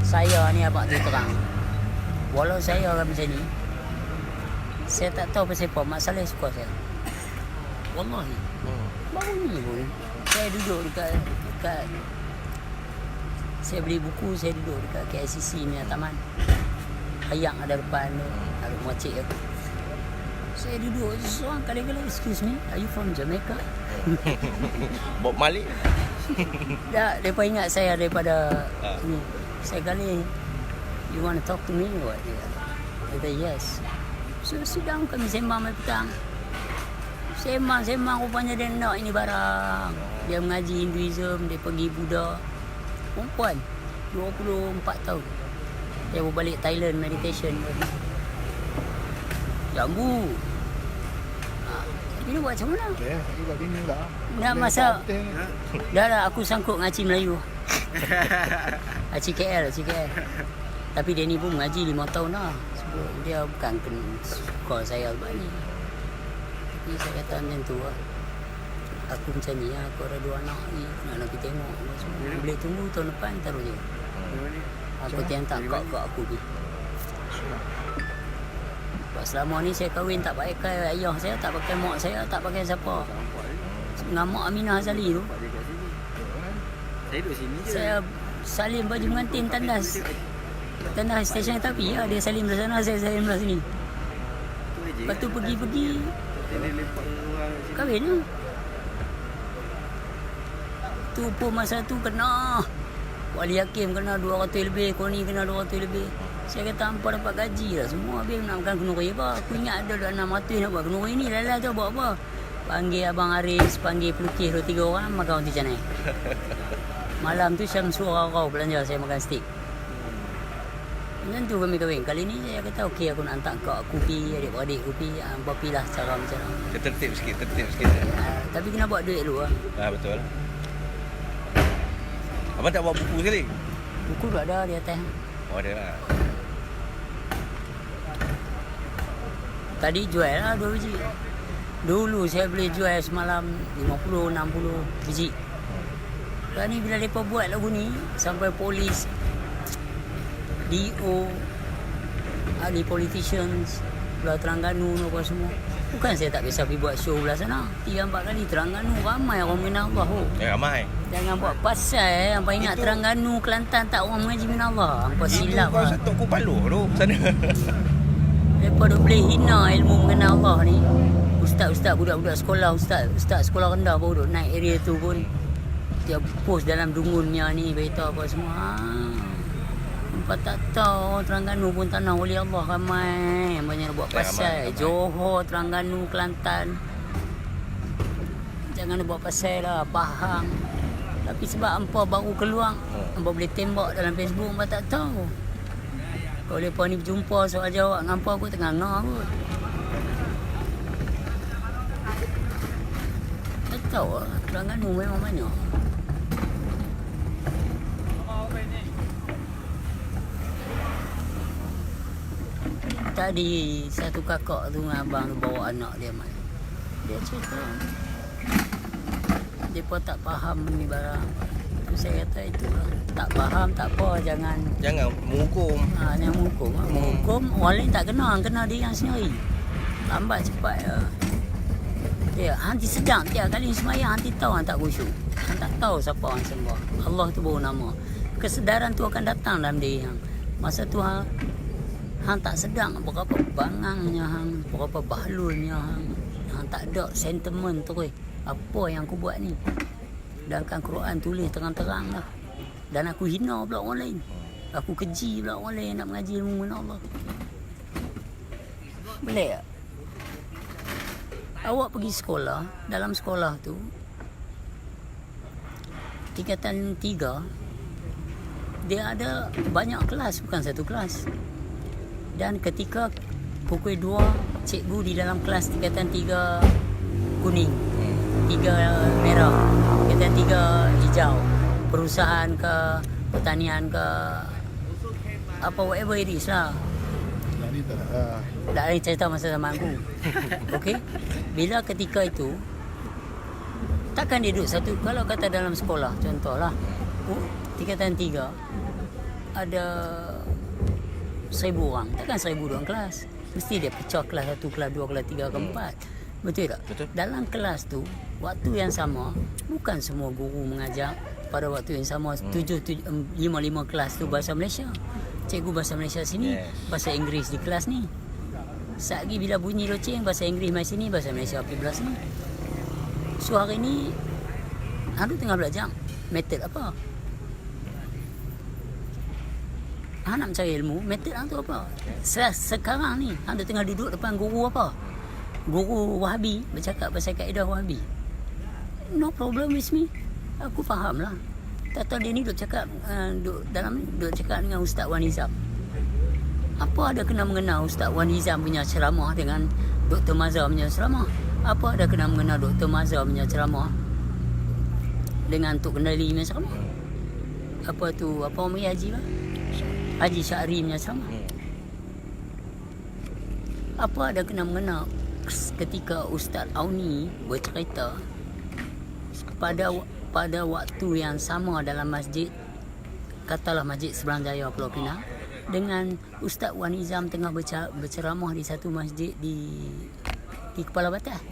[SPEAKER 1] Saya ni abang tu terang. Walau saya orang macam ni, saya tak tahu pasal apa masalah suka saya. Wallahi. Baru ni pun saya duduk dekat saya beli buku, saya duduk dekat KICC ni taman. Hayang ada depan tu, ada makcik aku. Saya duduk seorang kali-kali, excuse me, are you from Jamaica?
[SPEAKER 2] Bob Marley.
[SPEAKER 1] Dah, mereka ingat saya daripada ni. Saya kali, you want to talk to me or what? Dia kata, yes. So, sidang kami sembang malam petang. Sembang, rupanya dia nak ini barang. Dia mengaji Hinduism, dia pergi Buddha. Perempuan, 24 tahun. Dia berbalik Thailand meditation. Jambu. Dia buat macam mana?
[SPEAKER 4] Okay, saya buat bini lah.
[SPEAKER 1] Nak masak. Dah lah, aku sangkut ngaji Melayu. Acik KL. Tapi dia ni pun mengaji 5 tahun lah. Sebab dia bukan suka saya buat ni. Tapi saya kata macam tu lah. Aku macam ni lah, aku ada 2 anak ni. Nak pergi tengok. Boleh tunggu tahun depan taruh je. Aku tiang tak kak aku pergi. Sebab selama ni saya kahwin tak pakai ayah saya, tak pakai mak saya, tak pakai siapa. Dengan mak Aminah Azali tu.
[SPEAKER 3] Saya duduk sini je.
[SPEAKER 1] Saya salin baju pengantin tandas. Tandas stesen tapi ya, dia salin belah sana, saya salin belah sini. Lepas tu pergi-pergi
[SPEAKER 3] Dia lepak orang sini.
[SPEAKER 1] kahwin lah. Tu pun masa tu kena wali hakim kena 200 lebih, koni kena 200 lebih. Saya kata hampa dapat gaji lah semua. Habis nak makan kenuri apa. Aku ingat ada 600 nak buat kenuri ni. Lala tu buat apa. Panggil Abang Aris, panggil pelukis 2-3 orang, makan roti canai. Malam tu Syamsul Rarau belanja saya makan steak. Macam tu kami kahwin. Kali ni saya kata okey aku nak hantar kau kopi, adik-beradik kopi. Hampa pilah cara macam mana.
[SPEAKER 2] Tertib sikit.
[SPEAKER 1] Tapi kena buat duit dulu lah.
[SPEAKER 2] Betul. Abang tak bawa buku sekali?
[SPEAKER 1] Buku tu ada di atas.
[SPEAKER 2] Oh, ada lah.
[SPEAKER 1] Tadi jual lah 2 biji. Dulu saya boleh jual semalam 50-60 biji. Sekarang ni bila mereka buat lagu ni, sampai polis, DO, ahli politicians, belah Terengganu apa semua. Bukan saya tak biasa pergi buat show belah sana. 3-4 kali Terengganu ramai orang mengenal Allah.
[SPEAKER 2] Ramai.
[SPEAKER 1] Jangan buat pasal hampa ingat
[SPEAKER 2] Itu-
[SPEAKER 1] Terengganu, Kelantan tak orang mengaji mengenal Allah. Hampa silap
[SPEAKER 2] Itu kau
[SPEAKER 1] lah.
[SPEAKER 2] satu Kupalo tu sana.
[SPEAKER 1] Mereka duk boleh hina ilmu mengenal Allah ni. Ustaz-ustaz, budak-budak sekolah, ustaz sekolah rendah baru duk naik area tu pun. Dia post dalam dungunnya ni, beritahu apa semua. Hampa tak tahu Terengganu pun tanah wali Allah ramai. Banyak nak buat pasal.
[SPEAKER 2] Ramai.
[SPEAKER 1] Johor, Terengganu, Kelantan. Jangan nak buat pasal lah, faham. Tapi sebab hampa baru keluar, hampa boleh tembak dalam Facebook, hampa tak tahu. Kalau mereka ni berjumpa soal jawab dengan hampa, aku tengah ngah kot. Tak tahu lah, Terengganu memang banyak. Tadi satu kakak tu dengan abang tu bawa anak dia mai. Dia cerita mereka tak faham ni barang. Tu saya kata itulah. Tak faham tak apa, jangan
[SPEAKER 2] menghukum.
[SPEAKER 1] yang menghukum. Menghukum orang lain tak kena dia yang sendiri. Lambat cepat ya. Dia hanti sedang tiap kali sembahyang hanti tahu hang tak khusyuk. Hang tak tahu siapa hang sembah. Allah tu baru nama. Kesedaran tu akan datang dalam diri hang. Masa tu hang tak sedang berapa bangangnya hang, berapa bahlulnya hang tak ada sentimen tu apa yang aku buat ni. Sedangkan Quran tulis terang-terang dah. Dan aku hina pula orang lain. Aku keji pula orang lain nak mengaji ilmu Allah. Boleh tak? Awak pergi sekolah, dalam sekolah tu tingkatan 3 dia ada banyak kelas, bukan satu kelas. Dan ketika pukul 2 cikgu di dalam kelas tingkatan 3 kuning, 3 merah, tingkatan 3 hijau, perusahaan ke, pertanian ke, apa whatever it is lah.
[SPEAKER 4] Jadi tak
[SPEAKER 1] Tak ada yang cerita masa zaman aku. Okey. Bila ketika itu takkan dia duduk satu, kalau kata dalam sekolah contohlah tingkatan 3 ada 1,000 orang, takkan 1,000 dalam kelas. Mesti dia pecah kelas 1, kelas 2, kelas 3, kelas 4. Betul tak?
[SPEAKER 2] Betul.
[SPEAKER 1] Dalam kelas tu waktu yang sama, bukan semua guru mengajar pada waktu yang sama. 5 kelas tu bahasa Malaysia. Cikgu bahasa Malaysia sini,
[SPEAKER 2] Yes.
[SPEAKER 1] bahasa Inggeris di kelas ni. Satgi bila bunyi loceng, bahasa Inggeris mai sini, bahasa Malaysia pergi belah sini. So hari ni Handu tengah belajar metod apa? Nak mencari ilmu, metod Handu apa? Sekarang ni Handu tengah duduk depan guru apa? Guru Wahabi bercakap pasal kaedah Wahabi. No problem with me. Aku faham lah. Tak dia ni duk cakap duk cakap dengan Ustaz Wan Nizam. Apa ada kena mengena Ustaz Wan Nizam punya ceramah dengan Dr. Mazhar punya ceramah? Apa ada kena mengena Dr. Mazhar punya ceramah dengan Tok Kendali punya ceramah? Apa tu, apa Umi Haji lah? Haji Syahri punya ceramah. Apa ada kena mengena ketika Ustaz Auni bercerita pada waktu yang sama dalam masjid, katalah Masjid Seberang Jaya Pulau Pinang, dengan Ustaz Wan Nizam tengah berceramah di satu masjid di Kepala Batas.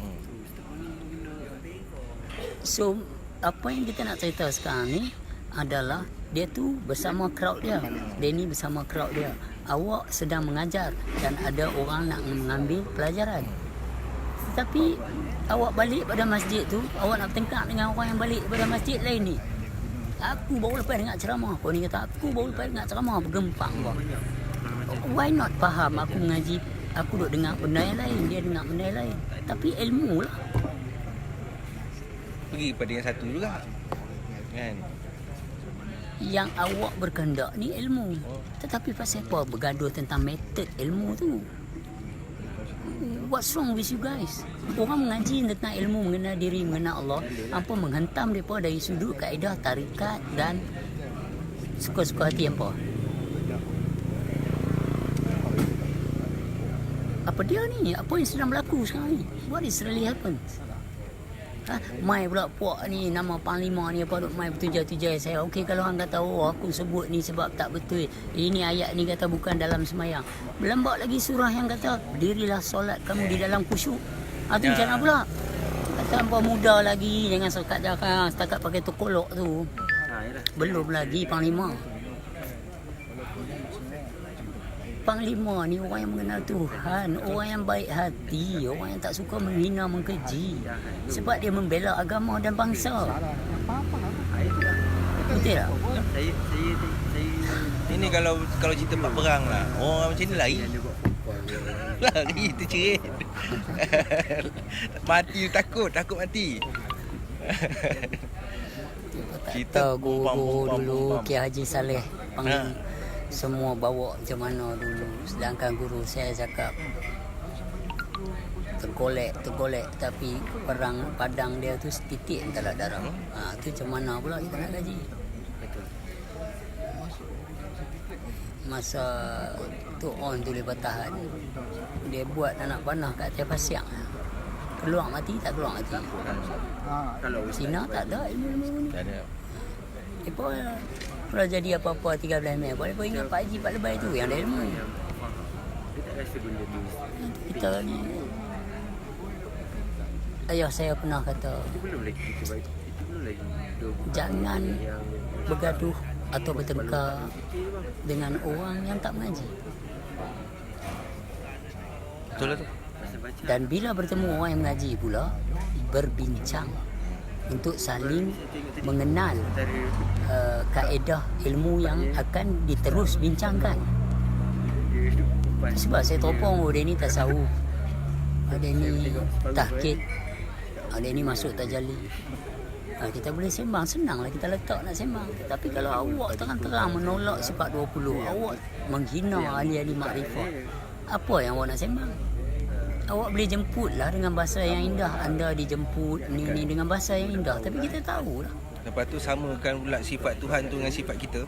[SPEAKER 1] So apa yang kita nak cerita sekarang ni adalah dia tu bersama crowd dia, Danny bersama crowd dia. Awak sedang mengajar dan ada orang nak mengambil pelajaran. Tetapi awak balik pada masjid tu, awak nak bertengkar dengan orang yang balik pada masjid lain ni. Aku baru lepas dengar ceramah. Kau ni kata aku baru lepas dengar ceramah, bergempang kau. Why not faham aku mengaji, aku duk dengar benda yang lain, dia dengar benda yang lain. Tapi ilmu lah.
[SPEAKER 2] Pergi pada yang satu juga. Kan?
[SPEAKER 1] Yang awak berkehendak ni ilmu. Tetapi pasal apa bergaduh tentang metod ilmu tu? What's wrong with you guys? Orang mengaji tentang ilmu mengenal diri, mengenal Allah, apa menghentam mereka dari sudut kaedah tarikat dan suka-suka hati apa? Apa dia ni? Apa yang sedang berlaku sekarang ni? What is really happened? Mai pula puak ni, nama panglima ni apa duk mai bertujai-tujai saya. Okey, kalau hang kata aku sebut ni sebab tak betul. Ini ayat ni kata bukan dalam semayang. Berlambak lagi surah yang kata berdirilah solat kamu di dalam khusyuk. Tu macam mana pula? Kata hangpa muda lagi dengan sekat jangan setakat pakai tokolok tu. Belum lagi panglima. Panglima ni orang yang mengenal Tuhan, orang yang baik hati, orang yang tak suka menghina, mengkeji. Sebab dia membela agama dan bangsa. Betul tak?
[SPEAKER 3] Saya
[SPEAKER 2] Ini kalau cerita bab perang lah. Orang macam ni lari. Lari tercerit. Mati takut mati.
[SPEAKER 1] Kita guru dulu Kiai Haji Saleh panggil semua bawa macam mana dulu. Sedangkan guru saya cakap tergolek tapi perang padang dia tu setitik tak ada darah. Tu macam mana pula kita nak gaji? Masa tu on tu dia bertahan, dia buat anak panah kat atas pasiak. Keluar mati tak keluar mati.
[SPEAKER 3] kalau
[SPEAKER 1] Cina tak ada ilmu ni.
[SPEAKER 2] Tak ada.
[SPEAKER 1] Kalau jadi apa-apa 13 Mei, boleh ingat Pak Haji Pak Lebay tu yang ada ilmu.
[SPEAKER 3] dia tak rasa benda tu
[SPEAKER 1] Kita ni, ayah saya pernah kata,
[SPEAKER 3] itu belum lagi kita baik, itu belum lagi
[SPEAKER 1] jangan
[SPEAKER 3] yang
[SPEAKER 1] bergaduh atau bertengkar dengan orang yang tak mengaji.
[SPEAKER 2] Betul lah tu.
[SPEAKER 3] masa baca
[SPEAKER 1] Dan bila bertemu orang yang mengaji pula, berbincang untuk saling mengenal kaedah ilmu yang akan diterus bincangkan.
[SPEAKER 3] dia hidup
[SPEAKER 1] Sebab saya topong dia ni tasawuf. ada ni tahkid, ada ni masuk tajali. Kita boleh sembang, senang lah kita letak nak sembang. Tapi kalau awak terang-terang menolak sifat 20, awak menghina ahli-ahli makrifat, apa yang awak nak sembang? Awak boleh jemput lah dengan bahasa yang indah. Anda dijemput ni dengan bahasa yang indah. Tapi kita tahu lah.
[SPEAKER 2] Lepas tu samakan pula sifat Tuhan tu dengan sifat kita.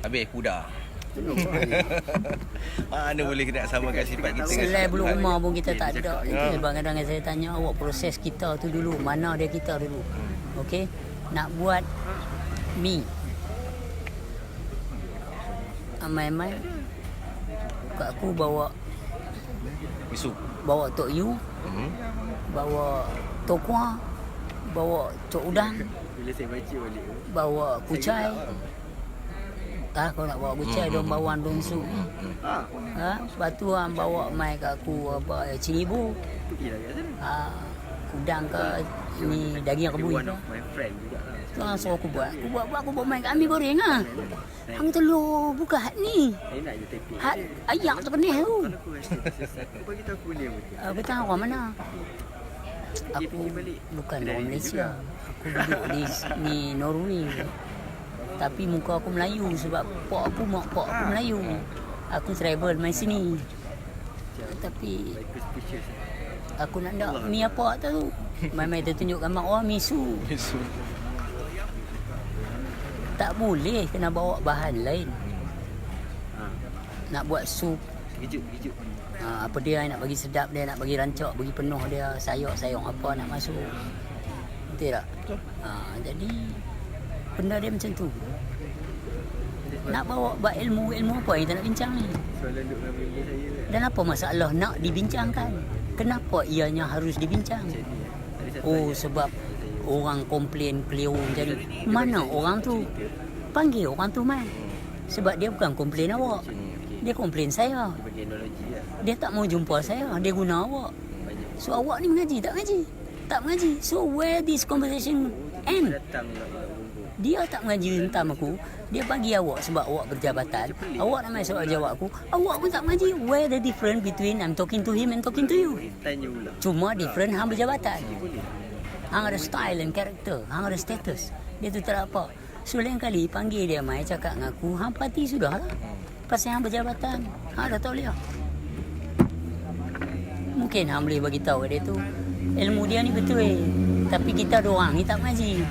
[SPEAKER 2] Habis kuda. Mana boleh kita nak samakan sifat kita dengan
[SPEAKER 1] Selai
[SPEAKER 2] sifat
[SPEAKER 1] bulu
[SPEAKER 2] Tuhan.
[SPEAKER 1] rumah pun kita tak ada. Itu sebab kadang-kadang saya tanya awak proses kita tu dulu. Mana dia kita dulu. Okey. Nak buat mi. Amai-amai. Kak aku bawa
[SPEAKER 2] Misu.
[SPEAKER 1] bawa tok yu, bawa tokwa, bawa cok udang,
[SPEAKER 3] Bila saya baca balik tu,
[SPEAKER 1] bawa kucai. Kau nak bawa kucai, daun bawang, daun sup. Lepas tu hang bawa mai kat aku apa cinibu.
[SPEAKER 3] pergilah kat sana.
[SPEAKER 1] Udang ke ni daging kebui
[SPEAKER 3] One
[SPEAKER 1] ke.
[SPEAKER 3] of my friend juga lah.
[SPEAKER 1] Tu hang suruh aku buat. Aku buat mai kat ambil goreng ah. Hang telur bukan hat ni.
[SPEAKER 3] Saya nak je taping.
[SPEAKER 1] Hat ayam tu pening tu.
[SPEAKER 3] Kalau aku rasa tersesat, kau bagi tahu aku boleh betul.
[SPEAKER 1] Kata orang mana?
[SPEAKER 3] Dia
[SPEAKER 1] Aku
[SPEAKER 3] pergi balik.
[SPEAKER 1] bukan
[SPEAKER 3] Dari
[SPEAKER 1] orang
[SPEAKER 3] ni
[SPEAKER 1] Malaysia. Aku duduk di Norway. Tapi muka aku Melayu sebab pak aku Melayu. Aku travel main sini. Tapi
[SPEAKER 3] Like suspicious.
[SPEAKER 1] aku nak mi apa tu. Mai-mai tertunjuk gambar orang misu.
[SPEAKER 2] Misu.
[SPEAKER 1] Tak boleh kena bawa bahan lain. Nak buat sup.
[SPEAKER 3] Kejut.
[SPEAKER 1] Apa dia nak bagi sedap dia, nak bagi rancak, bagi penuh dia, sayur apa nak masuk. Betul tak? Jadi benda dia macam tu. Nak bawa ilmu apa yang kita nak bincang ni?
[SPEAKER 3] Soalan duk dengan member saya kan.
[SPEAKER 1] Dan apa masalah nak dibincangkan? Kenapa ianya harus dibincang?
[SPEAKER 3] Macam ni. Ada satu
[SPEAKER 1] Oh,
[SPEAKER 3] ayat
[SPEAKER 1] sebab
[SPEAKER 3] saya
[SPEAKER 1] orang komplain keliru jadi. Mana orang tu? Panggil orang tu mai. Sebab dia bukan komplain awak. Dia komplain saya.
[SPEAKER 3] dia bagi analogi lah.
[SPEAKER 1] Dia tak mau jumpa saya. Dia guna awak.
[SPEAKER 3] Banyak.
[SPEAKER 1] So awak ni mengaji? Tak mengaji? Tak mengaji. So where this conversation end?
[SPEAKER 3] Datang lah bumbung.
[SPEAKER 1] Dia tak mengaji hentam aku. Dia bagi awak sebab awak berjabatan. Awak nak main soal jawab aku. Awak pun tak mengaji. Where the difference between I'm talking to him and talking to you?
[SPEAKER 3] Tanya ulang.
[SPEAKER 1] Cuma different hang berjabatan. Hang ada style and character. Hang ada status. Dia tu tak ada apa. So lain kali panggil dia mai cakap dengan aku. Hang parti sudah lah. Pasal hang berjabatan. Hang dah tahu dia. Mungkin hang boleh bagi tahu kat dia tu. Ilmu dia ni betul. Tapi kita dorang ni tak mengaji.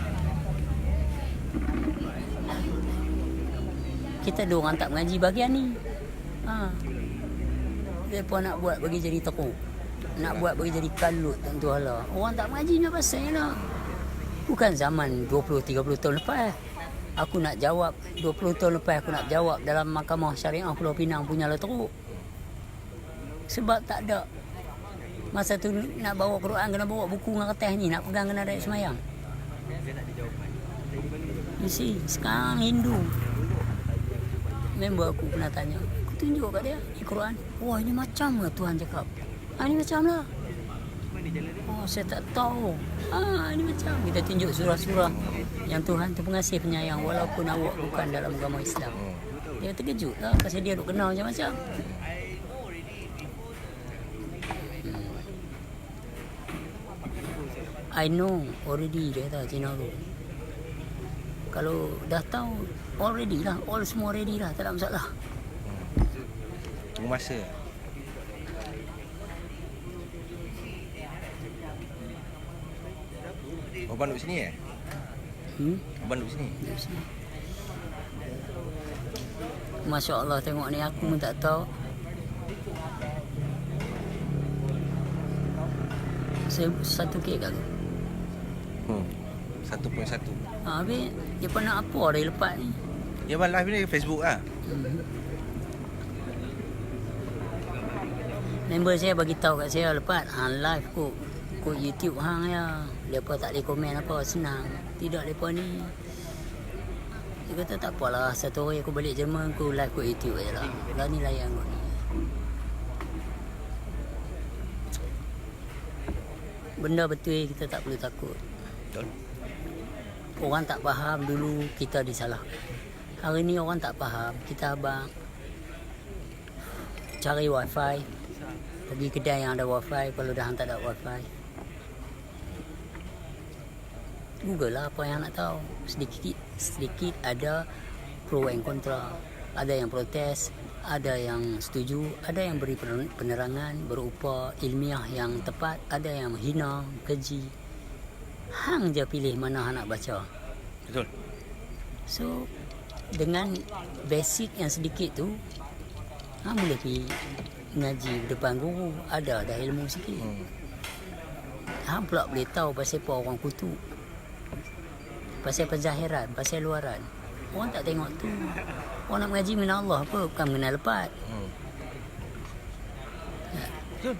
[SPEAKER 1] Kita dorang tak mengaji bahagian ni. Mereka nak buat bagi jadi teruk. Nak buat bagi jadi kalut tentu hala. Orang tak mengaji ni pasal lah. Bukan zaman 20-30 tahun lepas. Aku nak jawab 20 tahun lepas aku nak jawab dalam Mahkamah Syariah Pulau Pinang punya lah teruk. Sebab tak ada. Masa tu nak bawa Quran kena bawa buku dengan kertas ni, nak pegang kena ayat semayang. You see, sekarang Hindu. Member aku pernah tanya, aku tunjuk kat dia di Quran. Wah, ini macam ke Tuhan cakap? Ini macam lah. Oh, saya tak tahu. Ini macam. Kita tunjuk surah-surah yang Tuhan tu pengasih penyayang walaupun awak bukan dalam agama Islam. Dia terkejut lah pasal dia duk kenal macam-macam. I know already dia kata Cina tu. Kalau dah tahu already lah, all semua ready lah, tak ada masalah.
[SPEAKER 2] Tunggu masa. Abang duduk sini Abang duduk sini?
[SPEAKER 1] Masya Allah, tengok ni aku pun tak tahu. Saya satu kek kat tu.
[SPEAKER 2] 1.1.
[SPEAKER 1] Habis dia pernah apa dari lepas ni?
[SPEAKER 2] Ya abang live ni Facebook lah.
[SPEAKER 1] Member saya bagi tahu kat saya lepas live kok YouTube hang ya. Depa tak boleh komen apa, senang. Tidak depa ni. Dia kata tak apalah, satu hari aku balik Jerman aku live kat YouTube je lah. Lah ni layan kau ni. Benda betul kita tak perlu takut.
[SPEAKER 2] Betul.
[SPEAKER 1] Orang tak faham dulu kita disalah. Hari ni orang tak faham. Kita abang cari wifi Pergi kedai yang ada wifi, kalau dah tak ada wifi, Google lah apa yang nak tahu. Sedikit ada pro and kontra. Ada yang protes, ada yang setuju, ada yang beri penerangan berupa ilmiah yang tepat, ada yang menghina, keji. Hang je pilih mana hang nak baca.
[SPEAKER 2] Betul.
[SPEAKER 1] So dengan basic yang sedikit tu, hang boleh pergi ngaji depan guru, ada dah ilmu sikit. Hang pula boleh tahu pasal apa orang kutuk, pasal penzahiran, pasal luaran. Orang tak tengok tu. Orang nak mengaji mengenal Allah apa, bukan mengenal lepat.
[SPEAKER 2] Betul.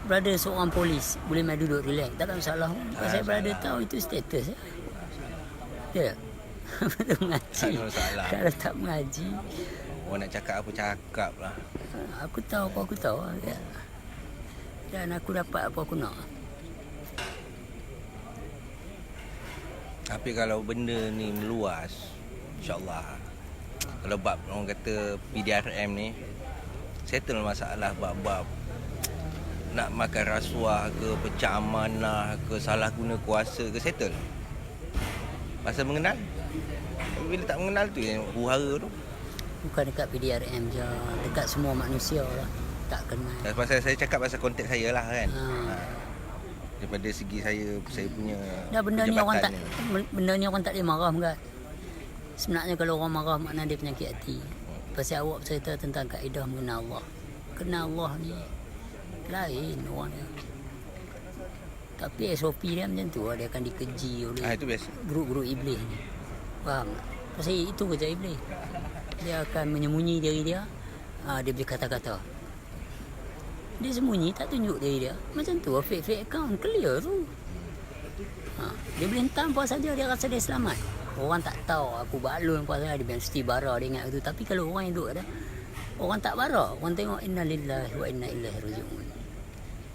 [SPEAKER 1] Brother seorang polis boleh main duduk relax, tak ada masalah. Pasal brother tahu itu status. Ya. Betul mengaji.
[SPEAKER 2] Tak ada masalah.
[SPEAKER 1] Kalau tak mengaji,
[SPEAKER 2] Orang nak cakap apa cakap lah.
[SPEAKER 1] aku tahu apa aku tahu. Ya. Dan aku dapat apa aku nak.
[SPEAKER 2] Tapi kalau benda ni meluas, insyaAllah, kalau bab orang kata PDRM ni, settle masalah bab-bab nak makan rasuah ke, pecah amanah ke, salah guna kuasa ke, settle. Pasal mengenal. Bila tak mengenal tu yang huru-hara tu.
[SPEAKER 1] Bukan dekat PDRM je, dekat semua manusia lah. Tak kenal.
[SPEAKER 2] Pasal saya cakap pasal konteks saya lah kan.
[SPEAKER 1] Ha.
[SPEAKER 2] Daripada segi saya punya
[SPEAKER 1] Dah benda ni orang tak,
[SPEAKER 2] perjabatan
[SPEAKER 1] benda ni orang tak boleh marah kan. Sebenarnya kalau orang marah makna dia penyakit hati. Pasal awak bercerita tentang kaedah mengenal Allah. Kenal Allah ni lain orang dia. Tapi SOP dia macam tu, dia akan dikeji oleh
[SPEAKER 2] itu biasa.
[SPEAKER 1] guru-guru iblis ni. Faham tak? Pasal itu kerja iblis. Dia akan menyembunyi diri dia. Dia beri kata-kata. Dia sembunyi, tak tunjuk diri dia. Macam tu, fake account, clear tu. Dia boleh hentam apa saja, dia rasa dia selamat. Orang tak tahu, aku balun apa saja, dia mesti bara, dia ingat itu. Tapi kalau orang yang duduk ada, orang tak bara. Orang tengok, inna lillahi wa inna ilaihi raji'un.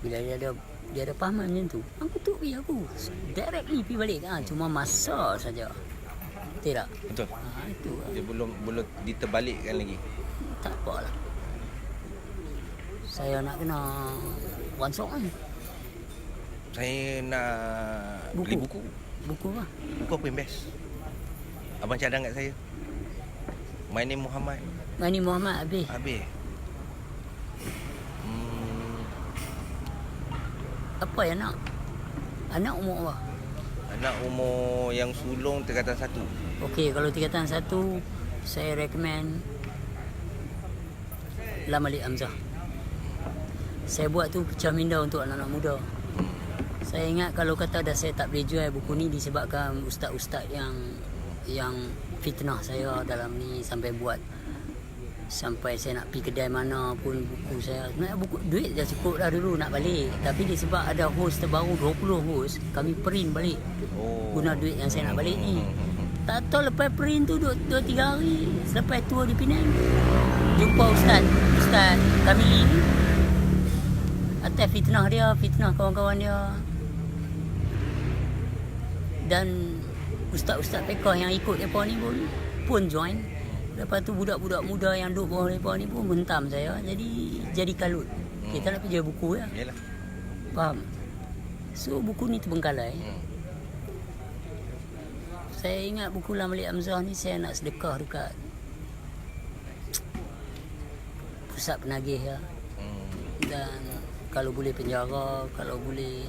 [SPEAKER 1] Bila dia ada faham macam tu, aku tu pergi aku. Directly pergi balik. Cuma masa saja. Tidak?
[SPEAKER 2] Betul.
[SPEAKER 1] Itu lah.
[SPEAKER 2] Dia belum diterbalikkan lagi.
[SPEAKER 1] Tak apalah. Saya nak kena wansok kan.
[SPEAKER 2] Saya nak beli buku.
[SPEAKER 1] Buku lah.
[SPEAKER 2] Buku apa yang best? Abang cadang kat saya. My name Muhammad.
[SPEAKER 1] Mani Muhammad habis.
[SPEAKER 2] Habis.
[SPEAKER 1] Apa yang nak? Anak umur apa?
[SPEAKER 2] Anak umur yang sulung tingkatan 1.
[SPEAKER 1] Okey, kalau tingkatan 1, saya recommend Lam Alif Hamzah. Saya buat tu pecah minda untuk anak-anak muda. Saya ingat kalau kata dah saya tak boleh jual buku ni disebabkan ustaz-ustaz yang fitnah saya dalam ni sampai saya nak pergi kedai mana pun buku saya. Sebenarnya buku duit dah cukup dah dulu nak balik. Tapi disebab ada host terbaru 20 host, kami print balik. Guna duit yang saya nak balik ni. Tak tahu lepas print tu 2-3 hari selepas tour di Penang, jumpa ustaz Kamili ni. Atas fitnah dia, fitnah kawan-kawan dia. Dan ustaz-ustaz pekah yang ikut mereka ni pun join. Lepas tu budak-budak muda yang duduk bawah mereka ni pun hentam saya. Jadi kalut. Kita nak pergi jual buku ya.
[SPEAKER 2] Yalah.
[SPEAKER 1] Faham? So buku ni terbengkalai. Saya ingat buku Lam Alif Hamzah ni saya nak sedekah dekat pusat penagih ya. Dan kalau boleh penjara, kalau boleh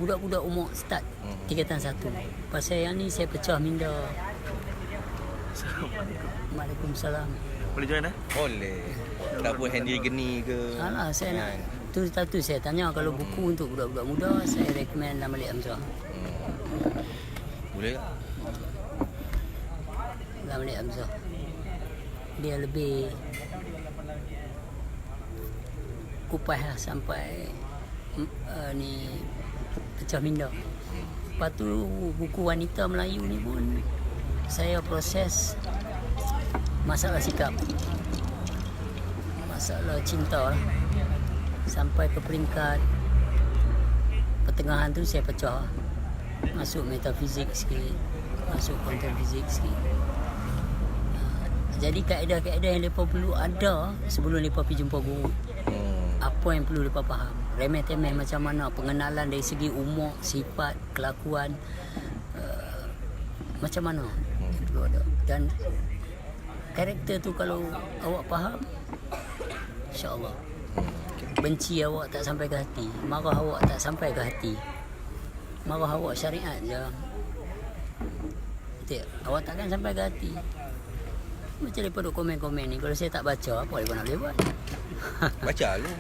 [SPEAKER 1] budak-budak umur start tingkatan 1. Pasal yang ni saya pecah minda. Waalaikumsalam.
[SPEAKER 3] Boleh join
[SPEAKER 2] Boleh. Tak pun Henry Geni ke.
[SPEAKER 1] Alah, saya nak tu satu saya tanya kalau buku untuk budak-budak muda saya recommend Lam Alif Hamzah.
[SPEAKER 2] Boleh tak?
[SPEAKER 1] Lam Alif Hamzah. Dia lebih kupas lah sampai ni pecah minda. Lepas tu buku wanita Melayu ni pun saya proses masalah sikap, masalah cinta lah. Sampai ke peringkat pertengahan tu saya pecah. Masuk metafizik sikit, masuk quantum fizik sikit. Jadi kaedah-kaedah yang mereka perlu ada sebelum mereka pergi jumpa guru. Apa yang perlu mereka faham. Remeh-temeh macam mana. Pengenalan dari segi umur, sifat, kelakuan. Macam mana. Yang perlu ada. Dan karakter tu kalau awak faham, insyaAllah. Benci awak tak sampai ke hati. Marah awak tak sampai ke hati. Marah awak syariat je. Betul? Awak takkan sampai ke hati. Macam daripada komen-komen ni, kalau saya tak baca, apa mereka nak boleh buat?
[SPEAKER 2] Baca lu.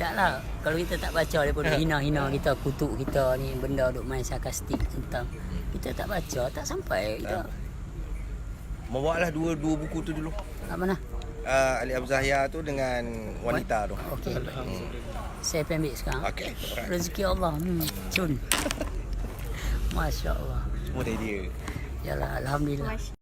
[SPEAKER 1] Tak lah. Kalau kita tak baca, daripada hina-hina kita, kutuk kita ni, benda duk main sarkastik tentang. Kita tak baca, tak sampai kita.
[SPEAKER 2] Bawa lah dua buku tu dulu.
[SPEAKER 1] Kat mana?
[SPEAKER 2] Ali Abzahya tu dengan wanita tu.
[SPEAKER 1] Okey. Saya pergi ambil sekarang.
[SPEAKER 2] Okey. Alright.
[SPEAKER 1] Rezeki Allah. Cun. Masya Allah.
[SPEAKER 2] Semua dari dia.
[SPEAKER 1] Yalah, Alhamdulillah.